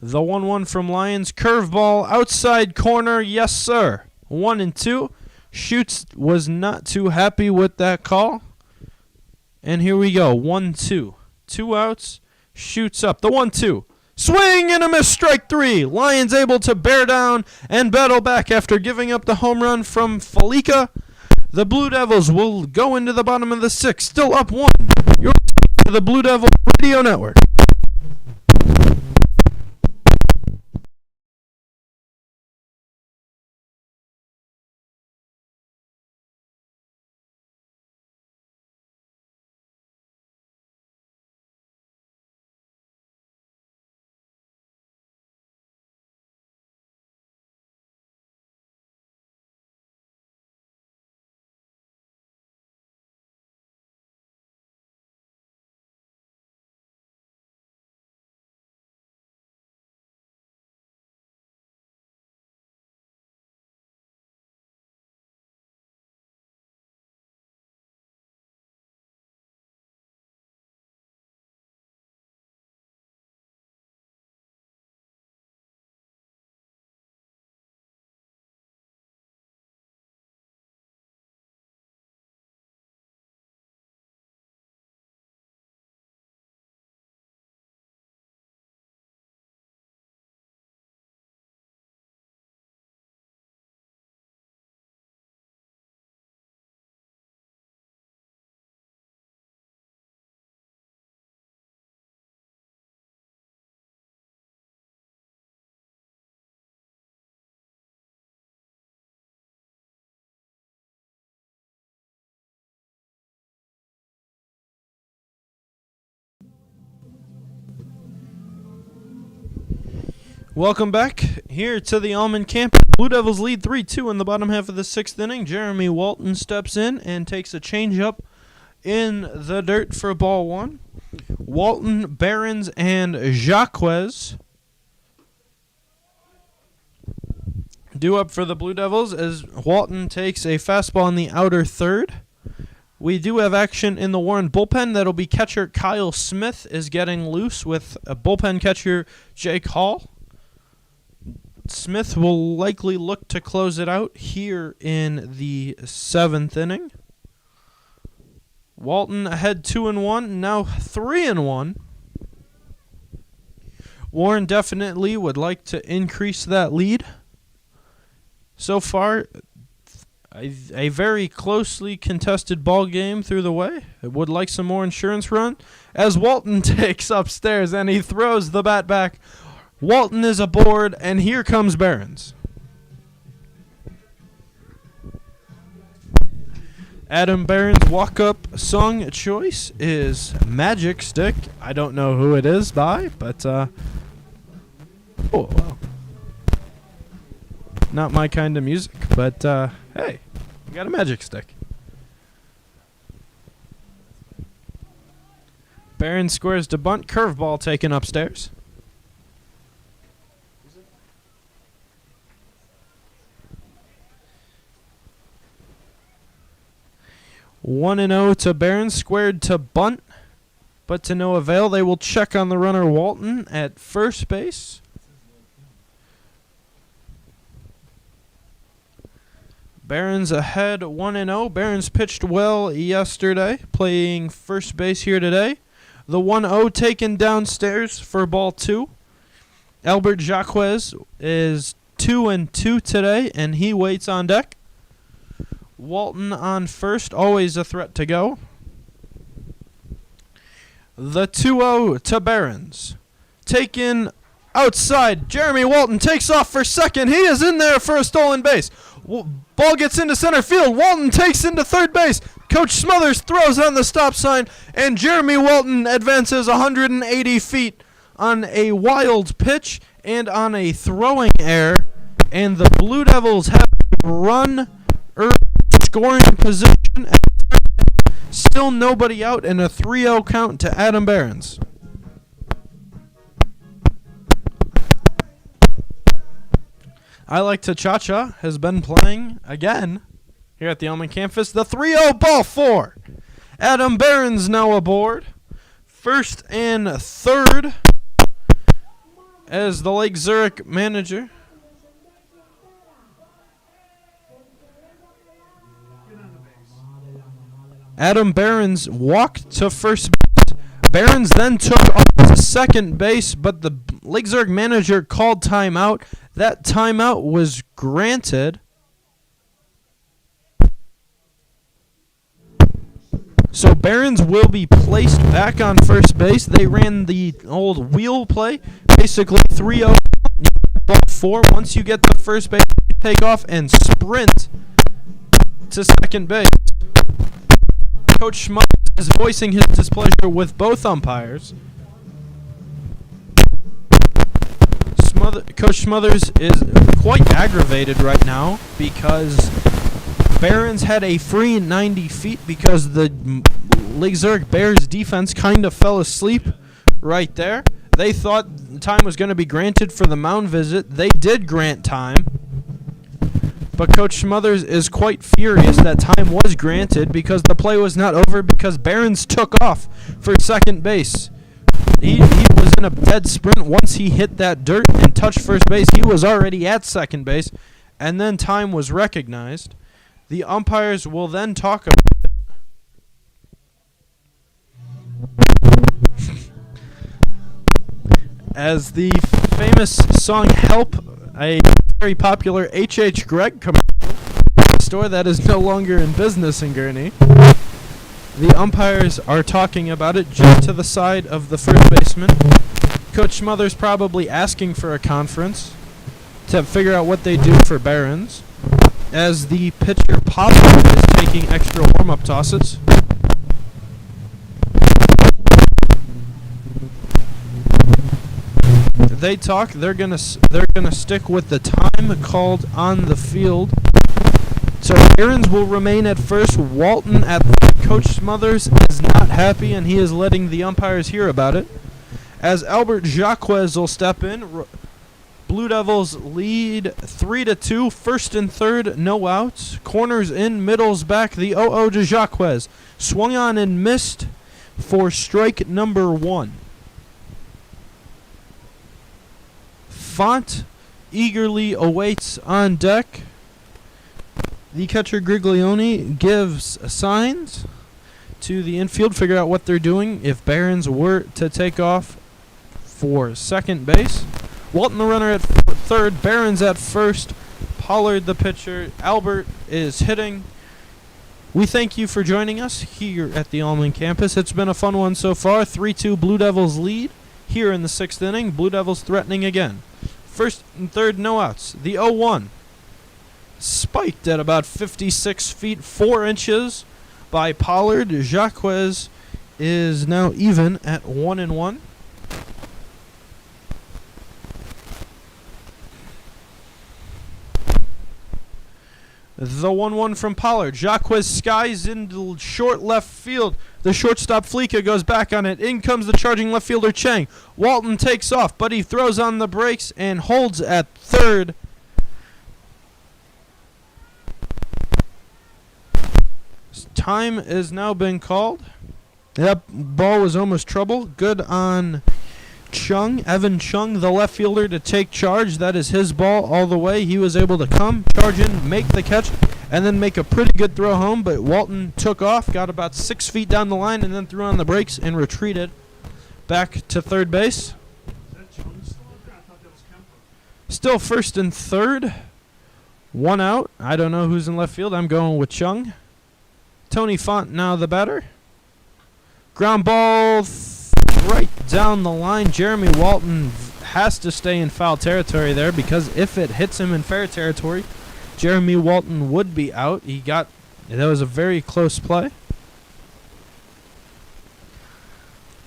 The 1-1 from Lions. Curveball, outside corner, yes sir. 1-2. Schutz was not too happy with that call. And here we go, 1-2. 2 outs, Schutz up. The 1-2. Swing and a miss, strike 3. Lions able to bear down and battle back after giving up the home run from Fleeka. The Blue Devils will go into the bottom of the 6th, still up 1. You're listening to the Blue Devil Radio Network. Welcome back here to the Almond campus. Blue Devils lead 3-2 in the bottom half of the 6th inning. Jeremy Walton steps in and takes a changeup in the dirt for ball 1. Walton, Barons, and Jacquez Due up for the Blue Devils as Walton takes a fastball in the outer third. We do have action in the Warren bullpen. That'll be catcher Kyle Smith is getting loose with a bullpen catcher Jake Hall. Smith will likely look to close it out here in the 7th inning. Walton ahead 2-1, now 3-1. Warren definitely would like to increase that lead. So far, a very closely contested ball game through the way. It would like some more insurance run. As Walton takes upstairs and he throws the bat back. Walton is aboard, and here comes Behrens. Adam Behrens' walk-up song choice is Magic Stick. I don't know who it is by, but oh, wow. Not my kind of music, but hey, I got a magic stick. Behrens squares to bunt, curveball taken upstairs. One and 0 to Behrens, squared to bunt, but to no avail. They will check on the runner Walton at first base. Behrens ahead 1-0. Behrens pitched well yesterday, playing first base here today. The 1-0 taken downstairs for ball 2. Albert Jacques is 2-2 today, and he waits on deck. Walton on first, always a threat to go. The 2-0 to Behrens. Taken outside. Jeremy Walton takes off for second. He is in there for a stolen base. Ball gets into center field. Walton takes into third base. Coach Smothers throws on the stop sign, and Jeremy Walton advances 180 feet on a wild pitch and on a throwing error, and the Blue Devils have run early scoring position. Still nobody out, and a 3-0 count to Adam Behrens. I Like to Cha-Cha has been playing again here at the Elman campus. The 3-0 ball 4. Adam Behrens now aboard. First and third as the Lake Zurich manager. Adam Behrens walked to first base. Behrens then took off to second base, but the Lake Zurich manager called timeout. That timeout was granted. So Behrens will be placed back on first base. They ran the old wheel play, basically 3-0, ball 4. Once you get to first base, you take off and sprint to second base. Coach Smothers is voicing his displeasure with both umpires. Coach Smothers is quite aggravated right now because Behrens had a free 90 feet because the Lake Zurich Bears defense kind of fell asleep right there. They thought time was going to be granted for the mound visit. They did grant time. But Coach Smothers is quite furious that time was granted because the play was not over because Behrens took off for second base. He was in a dead sprint. Once he hit that dirt and touched first base, he was already at second base, and then time was recognized. The umpires will then talk about it. As the famous song Help, a very popular H.H. Gregg commercial, a store that is no longer in business in Gurney. The umpires are talking about it just to the side of the first baseman. Coach Smothers probably asking for a conference to figure out what they do for Behrens, as the pitcher possibly is taking extra warm-up tosses. They talk. They're gonna stick with the time called on the field. So Behrens will remain at first. Walton at third. Coach Smothers is not happy, and he is letting the umpires hear about it. As Albert Jacques will step in, Blue Devils lead 3-2. First and third, no outs. Corners in, middles back. The 0-0 to Jacques. Swung on and missed for strike number 1. Font eagerly awaits on deck. The catcher Griglione gives signs to the infield, figure out what they're doing if Barons were to take off for second base. Walton the runner at third, Barons at first, Pollard the pitcher, Albert is hitting. We thank you for joining us here at the Allman campus. It's been a fun one so far. 3-2 Blue Devils lead here in the 6th inning. Blue Devils threatening again. First and third, no outs. The 0-1 spiked at about 56 feet 4 inches by Pollard. Jacques is now even at 1-1. The 1-1 from Pollard. Jacques skies into short left field. The shortstop Fleeka goes back on it. In comes the charging left fielder Chang. Walton takes off, but he throws on the brakes and holds at third. Time has now been called. That ball was almost trouble. Good on Chung, Evan Chung, the left fielder, to take charge. That is his ball all the way. He was able to come, charge in, make the catch, and then make a pretty good throw home. But Walton took off, got about 6 feet down the line, and then threw on the brakes and retreated back to third base. Is that Chung still out there? I thought that was Kemper. Still first and third. 1 out. I don't know who's in left field. I'm going with Chung. Tony Font now the batter. Ground ball right down the line. Jeremy Walton has to stay in foul territory there, because if it hits him in fair territory, Jeremy Walton would be out. That was a very close play.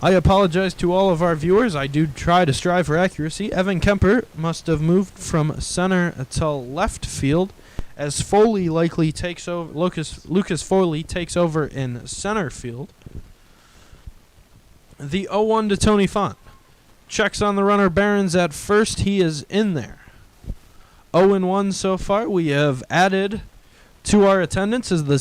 I apologize to all of our viewers. I do try to strive for accuracy. Evan Kemper must have moved from center to left field, as Foley likely takes over. Lucas Foley takes over in center field. The 0-1 to Tony Font. Checks on the runner Barons at first. He is in there. 0-1 so far. We have added to our attendance as the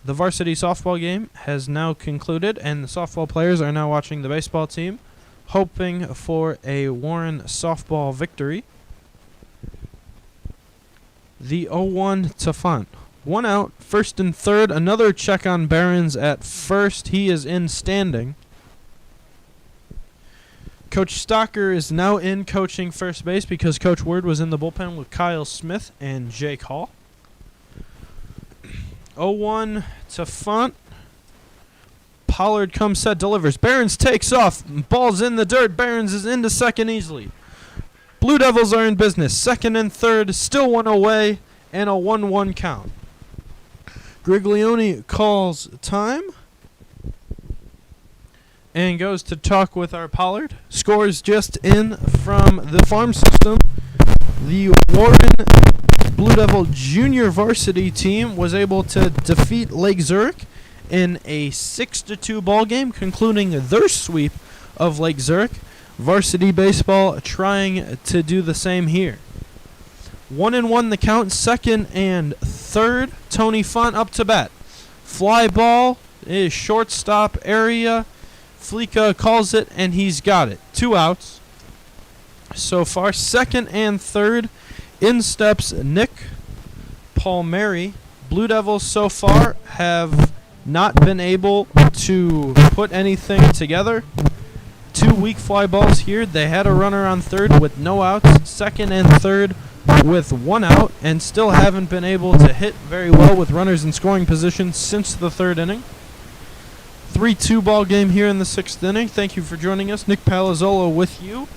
varsity softball game has now concluded, and the softball players are now watching the baseball team, hoping for a Warren softball victory. The 0-1 to Font. 1 out, first and third. Another check on Barons at first. He is in standing. Coach Stocker is now in coaching first base because Coach Word was in the bullpen with Kyle Smith and Jake Hall. 0-1 to Font. Pollard comes set, delivers. Barons takes off. Ball's in the dirt. Barons is into second easily. Blue Devils are in business. Second and third, still 1 away, and a 1-1 count. Griglione calls time and goes to talk with our Pollard. Scores just in from the farm system. The Warren Blue Devil junior varsity team was able to defeat Lake Zurich in a 6-2 ball game, concluding their sweep of Lake Zurich. Varsity baseball trying to do the same here. 1-1 the count, second and third. Tony Font up to bat. Fly ball is shortstop area. Fleeka calls it, and he's got it. 2 outs so far. Second and third. In steps Nick Palmieri. Blue Devils so far have not been able to put anything together. 2 weak fly balls here. They had a runner on third with no outs. Second and third with 1 out, and still haven't been able to hit very well with runners in scoring position since the 3rd inning. 3-2 ball game here in the 6th inning. Thank you for joining us. Nick Palazzolo with you.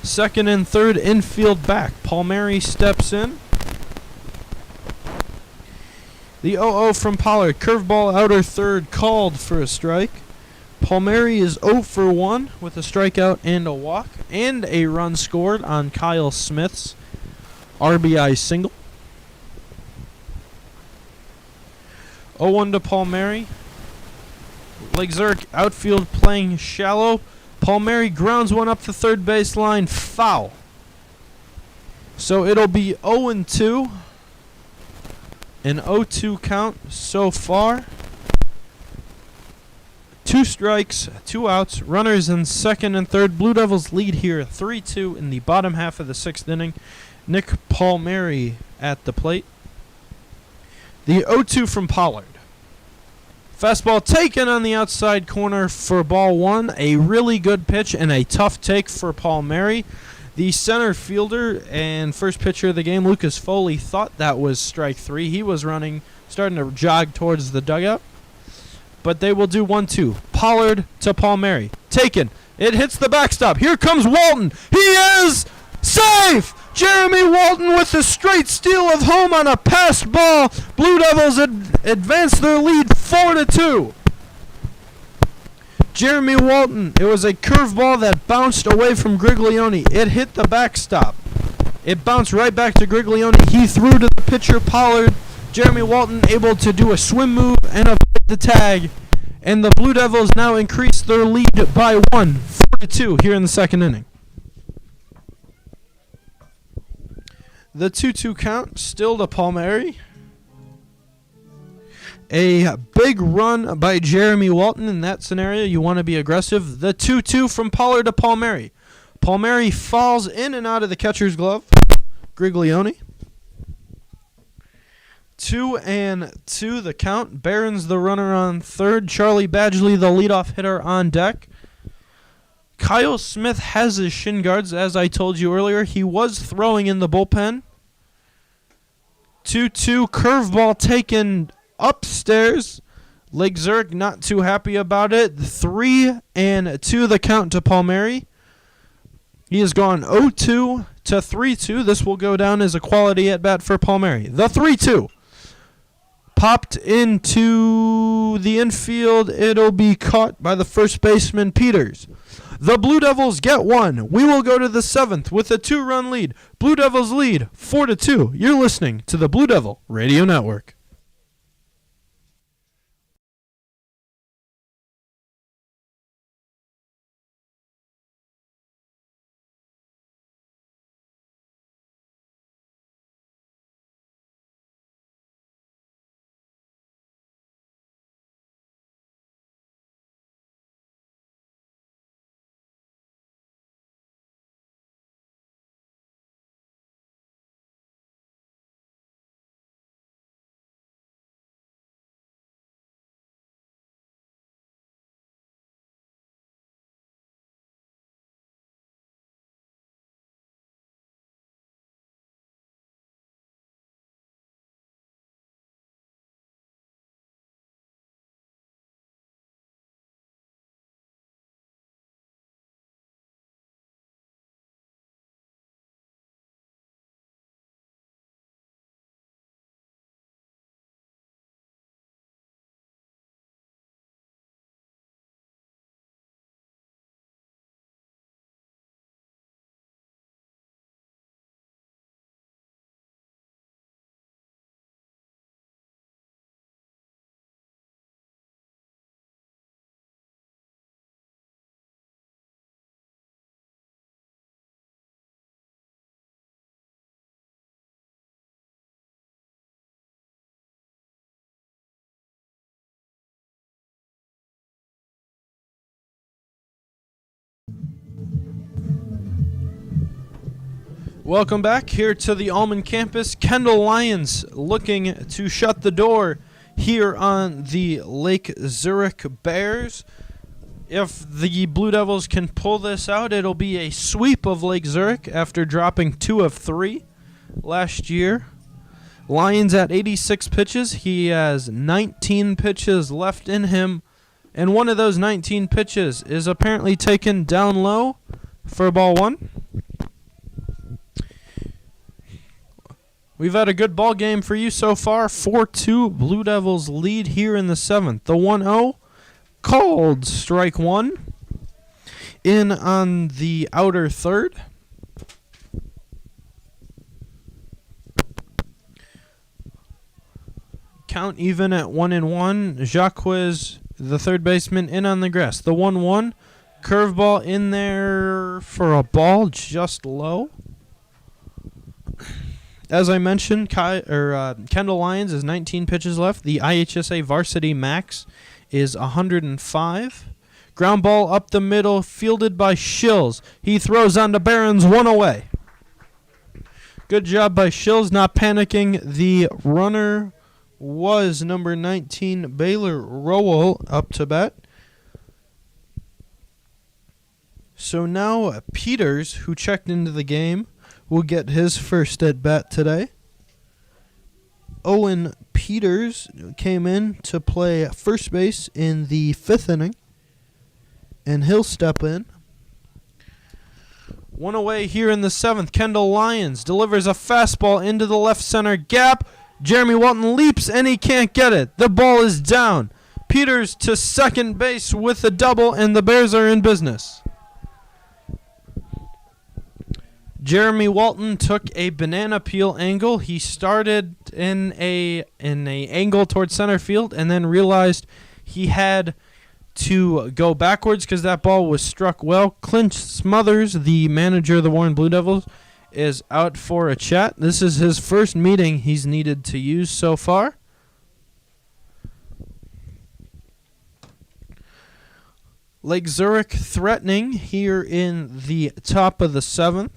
Second and third, infield back. Palmieri steps in. The 0-0 from Pollard. Curveball outer third, called for a strike. Palmieri is 0 for 1 with a strikeout and a walk, and a run scored on Kyle Smith's RBI single. 0-1 to Palmieri. Lake Zurich outfield playing shallow. Palmieri grounds one up the third baseline, foul. So it'll be 0-2. An 0-2 count so far. 2 strikes, 2 outs, runners in second and third. Blue Devils lead here 3-2 in the bottom half of the 6th inning. Nick Palmieri at the plate. The 0-2 from Pollard. Fastball taken on the outside corner for ball 1. A really good pitch and a tough take for Palmieri. The center fielder and first pitcher of the game, Lucas Foley, thought that was strike 3. He was starting to jog towards the dugout. But they will do 1-2. Pollard to Palmieri. Taken. It hits the backstop. Here comes Walton. He is safe! Jeremy Walton with the straight steal of home on a passed ball. Blue Devils advance their lead 4-2. Jeremy Walton, it was a curveball that bounced away from Griglione. It hit the backstop. It bounced right back to Griglione. He threw to the pitcher, Pollard. Jeremy Walton able to do a swim move and avoid the tag. And the Blue Devils now increase their lead by 1, 4-2 here in the 2nd inning. The 2-2 count still to Palmieri. A big run by Jeremy Walton in that scenario. You want to be aggressive. The 2-2 from Pollard to Palmieri. Palmieri falls in and out of the catcher's glove. Griglione. 2-2 the count. Barron's the runner on third. Charlie Badgley, the leadoff hitter, on deck. Kyle Smith has his shin guards, as I told you earlier. He was throwing in the bullpen. 2-2 curveball taken upstairs. Lake Zurich not too happy about it. 3-2 the count to Palmieri. He has gone 0-2 to 3-2. This will go down as a quality at bat for Palmieri. The 3-2 popped into the infield. It'll be caught by the first baseman, Peters. The Blue Devils get 1. We will go to the 7th with a 2-run lead. Blue Devils lead 4-2. You're listening to the Blue Devil Radio Network. Welcome back here to the Allman campus. Kendall Lions looking to shut the door here on the Lake Zurich Bears. If the Blue Devils can pull this out, it'll be a sweep of Lake Zurich after dropping 2 of 3 last year. Lions at 86 pitches. He has 19 pitches left in him, and one of those 19 pitches is apparently taken down low for ball 1. We've had a good ball game for you so far. 4-2 Blue Devils lead here in the 7th. The 1-0 called strike 1 in on the outer third. Count even at 1-1. Jacques, the third baseman, in on the grass. The 1-1 Curveball in there for a ball just low. As I mentioned, Kendall Lyons is 19 pitches left. The IHSA Varsity max is 105. Ground ball up the middle, fielded by Shills. He throws on to Barons, one away. Good job by Shills, not panicking. The runner was number 19, Baylor Rowell, up to bat. So now Peters, who checked into the game, will get his first at bat today. Owen Peters came in to play first base in the 5th inning, and he'll step in. One away here in the 7th. Kendall Lyons delivers a fastball into the left center gap. Jeremy Walton leaps, and he can't get it. The ball is down. Peters to second base with a double, and the Bears are in business. Jeremy Walton took a banana peel angle. He started in a angle towards center field and then realized he had to go backwards because that ball was struck well. Clint Smothers, the manager of the Warren Blue Devils, is out for a chat. This is his first meeting he's needed to use so far. Lake Zurich threatening here in the top of the 7th.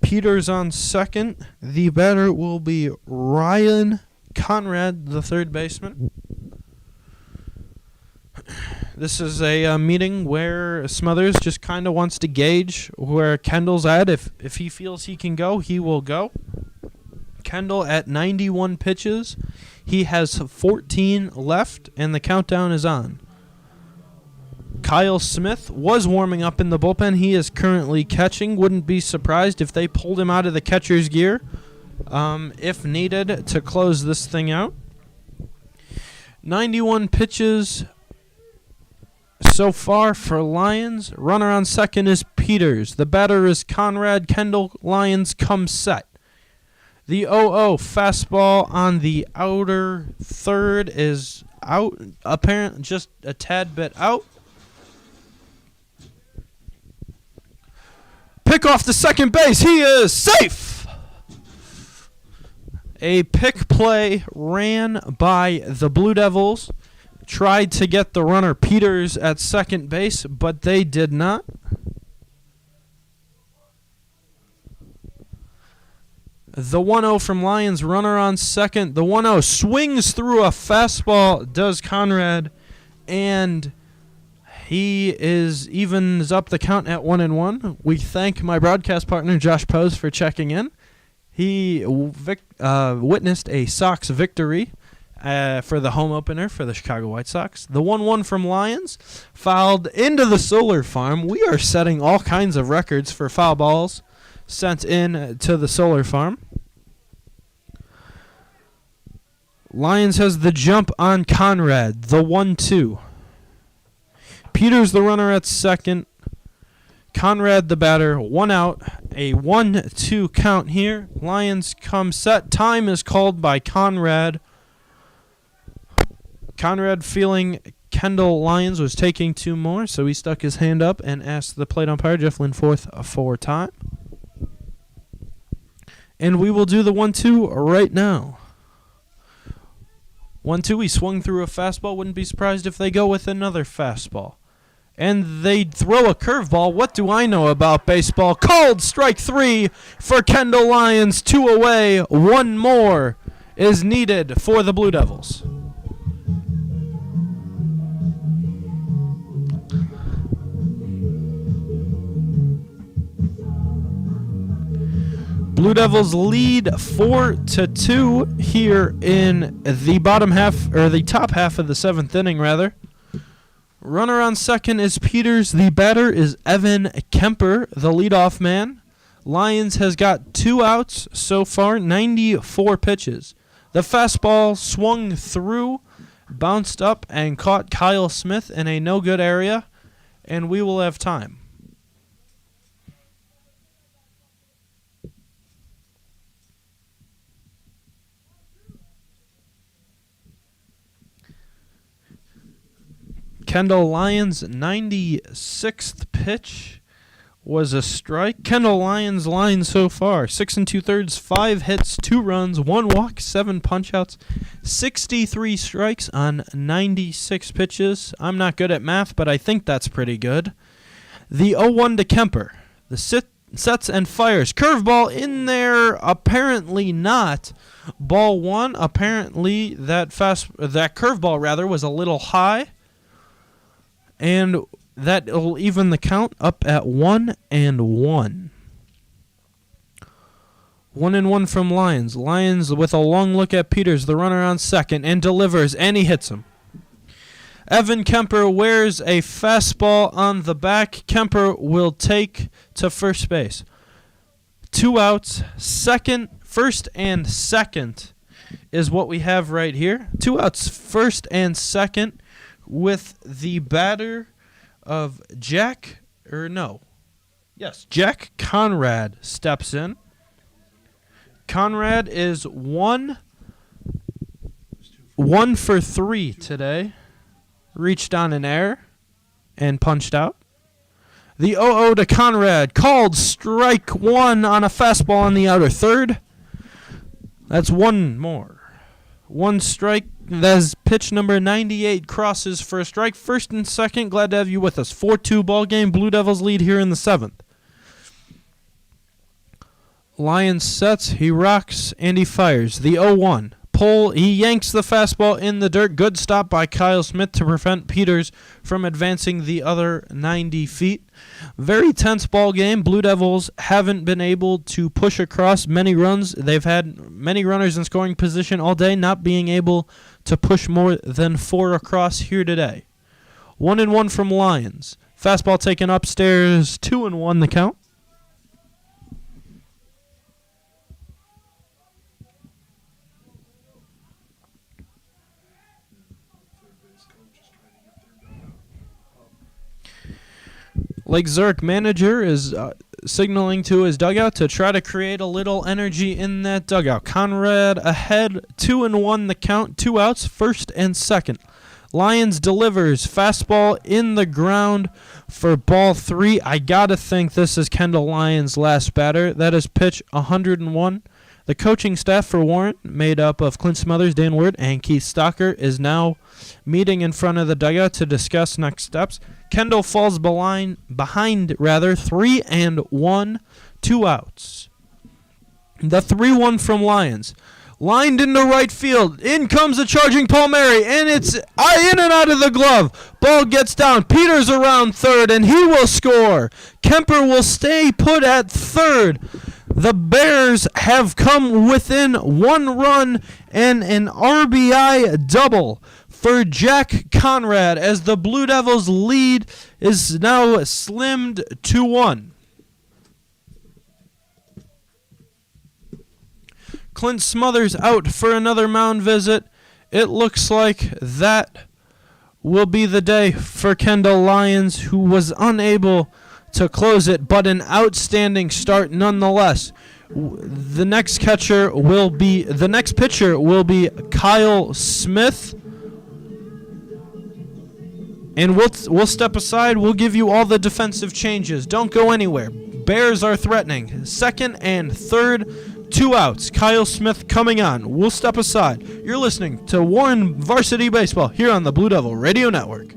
Peters on second. The batter will be Ryan Conrad, the third baseman. This is a meeting where Smothers just kind of wants to gauge where Kendall's at. If he feels he can go, he will go. Kendall at 91 pitches. He has 14 left, and the countdown is on. Kyle Smith was warming up in the bullpen. He is currently catching. Wouldn't be surprised if they pulled him out of the catcher's gear if needed to close this thing out. 91 pitches so far for Lions. Runner on second is Peters. The batter is Conrad. Kendall Lyons come set. The 0-0 fastball on the outer third is out. Apparently just a tad bit out. Pick off the second base. He is safe. A pick play ran by the Blue Devils. Tried to get the runner Peters at second base, but they did not. The 1-0 from Lions, runner on second. The 1-0 swings through a fastball, does Conrad, and he evens up the count at 1-1. We thank my broadcast partner, Josh Pose, for checking in. He witnessed a Sox victory for the home opener for the Chicago White Sox. The 1-1 from Lions fouled into the solar farm. We are setting all kinds of records for foul balls sent in to the solar farm. Lions has the jump on Conrad, the 1-2. Peters the runner at second. Conrad the batter, one out. A 1-2 count here. Lions come set. Time is called by Conrad. Conrad feeling Kendall Lyons was taking two more, so he stuck his hand up and asked the plate umpire, Jeff Linforth, for time. And we will do the 1-2 right now. 1-2, he swung through a fastball. Wouldn't be surprised if they go with another fastball. And they throw a curveball. What do I know about baseball? Called strike 3 for Kendall Lyons. 2 away. 1 more is needed for the Blue Devils. Blue Devils lead 4-2 here in the bottom half, or the top half of the 7th inning, rather. Runner on second is Peters. The batter is Evan Kemper, the leadoff man. Lions has got 2 outs so far, 94 pitches. The fastball swung through, bounced up, and caught Kyle Smith in a no-good area, and we will have time. Kendall Lyons' 96th pitch was a strike. Kendall Lyons' line so far: 6 2/3, 5 hits, 2 runs, 1 walk, 7 punchouts, 63 strikes on 96 pitches. I'm not good at math, but I think that's pretty good. The 0-1 to Kemper. The sets and fires. Curveball in there, apparently not. Ball 1, apparently that curveball rather was a little high. And that'll even the count up at 1-1. 1-1 from Lyons. Lyons with a long look at Peters, the runner on second, and delivers, and he hits him. Evan Kemper wears a fastball on the back. Kemper will take to first base. 2 outs, first and second is what we have right here. 2 outs, first and second, with the batter of Jack Conrad steps in. Conrad is 1 for 3 today. Reached on an error and punched out. The 0-0 to Conrad, called strike 1 on a fastball on the outer third. That's one more. 1 strike. That's pitch number 98 crosses for a strike. First and second, glad to have you with us. 4-2 ball game. Blue Devils lead here in the 7th. Lyons sets, he rocks, and he fires. The 0-1. Pull, he yanks the fastball in the dirt. Good stop by Kyle Smith to prevent Peters from advancing the other 90 feet. Very tense ball game. Blue Devils haven't been able to push across many runs. They've had many runners in scoring position all day, not being able to push more than 4 across here today. 1-1 from Lyons. Fastball taken upstairs, 2-1 the count. Lake Zurich manager is signaling to his dugout to try to create a little energy in that dugout. Conrad ahead, 2-1 the count, 2 outs, first and second. Lyons delivers, fastball in the ground for ball 3. I gotta think this is Kendall Lyons' last batter. That is pitch 101. The coaching staff for Warren, made up of Clint Smothers, Dan Word, and Keith Stocker, is now meeting in front of the dugout to discuss next steps. Kendall falls behind 3-1, 2 outs. The 3-1 from Lyons. Lined into right field. In comes the charging Palmieri, and it's in and out of the glove. Ball gets down. Peters around third, and he will score. Kemper will stay put at third. The Bears have come within 1 run and an RBI double for Jack Conrad as the Blue Devils' lead is now slimmed to 1. Clint Smothers out for another mound visit. It looks like that will be the day for Kendall Lyons, who was unable to close it, but an outstanding start nonetheless. The next pitcher will be Kyle Smith. And we'll step aside. We'll give you all the defensive changes. Don't go anywhere. Bears are threatening. Second and third, 2 outs. Kyle Smith coming on. We'll step aside. You're listening to Warren Varsity Baseball here on the Blue Devil Radio Network.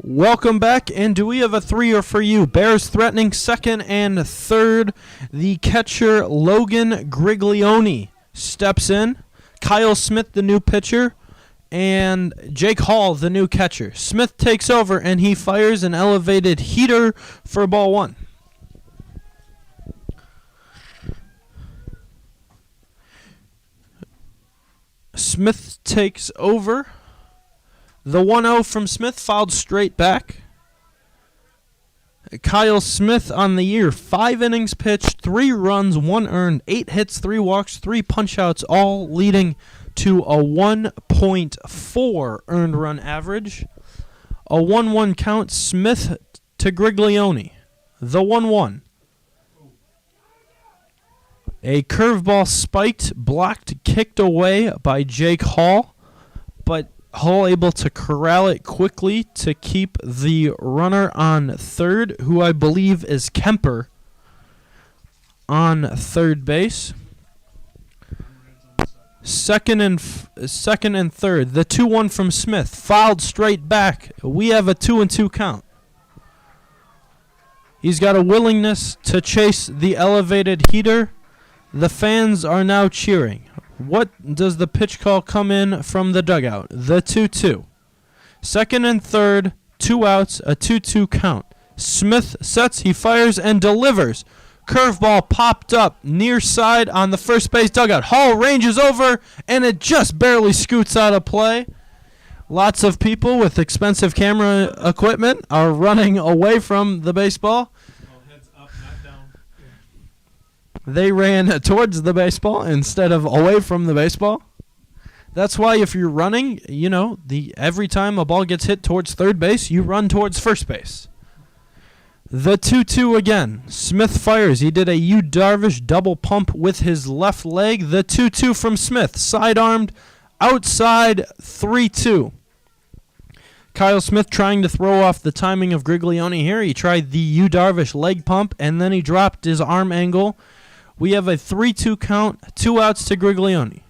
Welcome back, and do we have a threer for you? Bears threatening second and third. The catcher, Logan Griglione, steps in. Kyle Smith, the new pitcher, and Jake Hall, the new catcher. Smith takes over, and he fires an elevated heater for ball one. Smith takes over. The 1-0 from Smith fouled straight back. Kyle Smith on the year, 5 innings pitched, 3 runs, 1 earned, 8 hits, 3 walks, 3 punch-outs, all leading to a 1.4 earned run average. A 1-1 count, Smith to Griglione. The 1-1. A curveball spiked, blocked, kicked away by Jake Hall, but Hall able to corral it quickly to keep the runner on third, who I believe is Kemper, on third base. Second and third. The 2-1 from Smith fouled straight back. We have a 2-2 count. He's got a willingness to chase the elevated heater. The fans are now cheering. What does the pitch call come in from the dugout? The 2-2. Second and third, 2 outs, a 2-2 count. Smith sets, he fires, and delivers. Curveball popped up near side on the first base dugout. Hall ranges over, and it just barely scoots out of play. Lots of people with expensive camera equipment are running away from the baseball. Heads up, not down. They ran towards the baseball instead of away from the baseball. That's why if you're running, every time a ball gets hit towards third base, you run towards first base. The 2-2 again. Smith fires. He did a Yu Darvish double pump with his left leg. The 2-2 from Smith. Side-armed, outside, 3-2. Kyle Smith trying to throw off the timing of Griglione here. He tried the Yu Darvish leg pump, and then he dropped his arm angle. We have a 3-2 count, 2 outs to Griglione.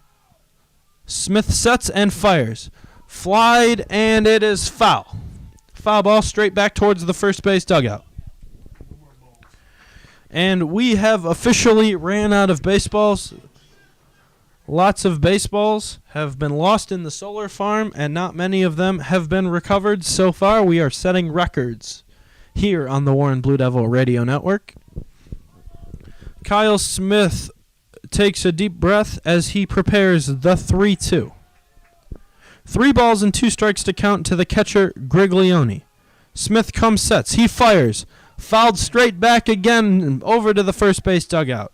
Smith sets and fires. Flied, and it is foul. Foul ball straight back towards the first base dugout. And we have officially ran out of baseballs. Lots of baseballs have been lost in the solar farm, and not many of them have been recovered so far. We are setting records here on the Warren Blue Devil Radio Network. Kyle Smith takes a deep breath as he prepares the 3-2. 3 balls and 2 strikes to count to the catcher, Griglione. Smith comes sets. He fires. Fouled straight back again over to the first base dugout.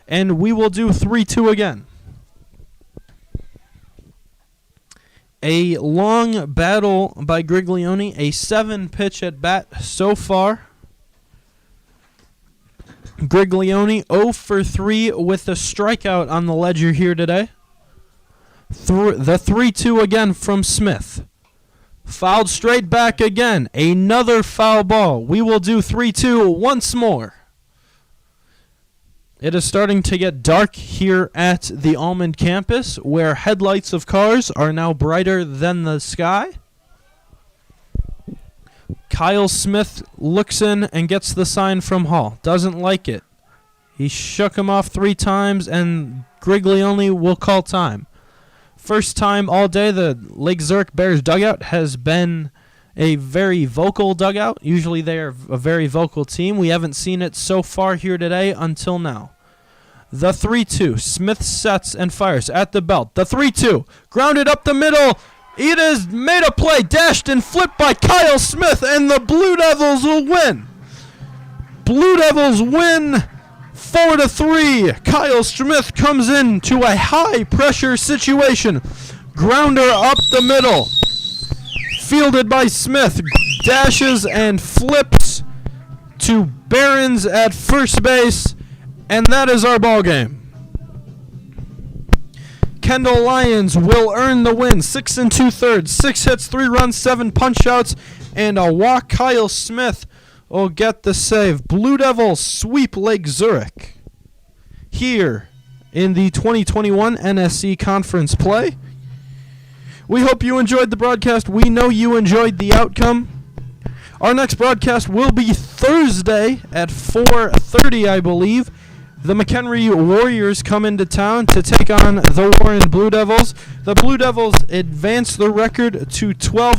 And we will do 3-2 again. A long battle by Griglione. A 7-pitch at bat so far. Griglione 0 for 3 with a strikeout on the ledger here today. The 3-2 again from Smith. Fouled straight back again. Another foul ball. We will do 3-2 once more. It is starting to get dark here at the Almond campus, where headlights of cars are now brighter than the sky. Kyle Smith looks in and gets the sign from Hall. Doesn't like it. He shook him off 3 times, and Griglione will call time. First time all day, the Lake Zurich Bears dugout has been a very vocal dugout. Usually they are a very vocal team. We haven't seen it so far here today until now. The 3-2. Smith sets and fires at the belt. The 3-2. Grounded up the middle. It is made a play. Dashed and flipped by Kyle Smith, and the Blue Devils will win. Blue Devils win 4-3. Kyle Smith comes into a high-pressure situation. Grounder up the middle. Fielded by Smith. Dashes and flips to Barons at first base. And that is our ball game. Kendall Lyons will earn the win. 6 2/3. 6 hits, 3 runs, 7 punch-outs, and a walk. Kyle Smith will get the save. Blue Devils sweep Lake Zurich here in the 2021 NSC Conference play. We hope you enjoyed the broadcast. We know you enjoyed the outcome. Our next broadcast will be Thursday at 4:30, I believe. The McHenry Warriors come into town to take on the Warren Blue Devils. The Blue Devils advance the record to 12.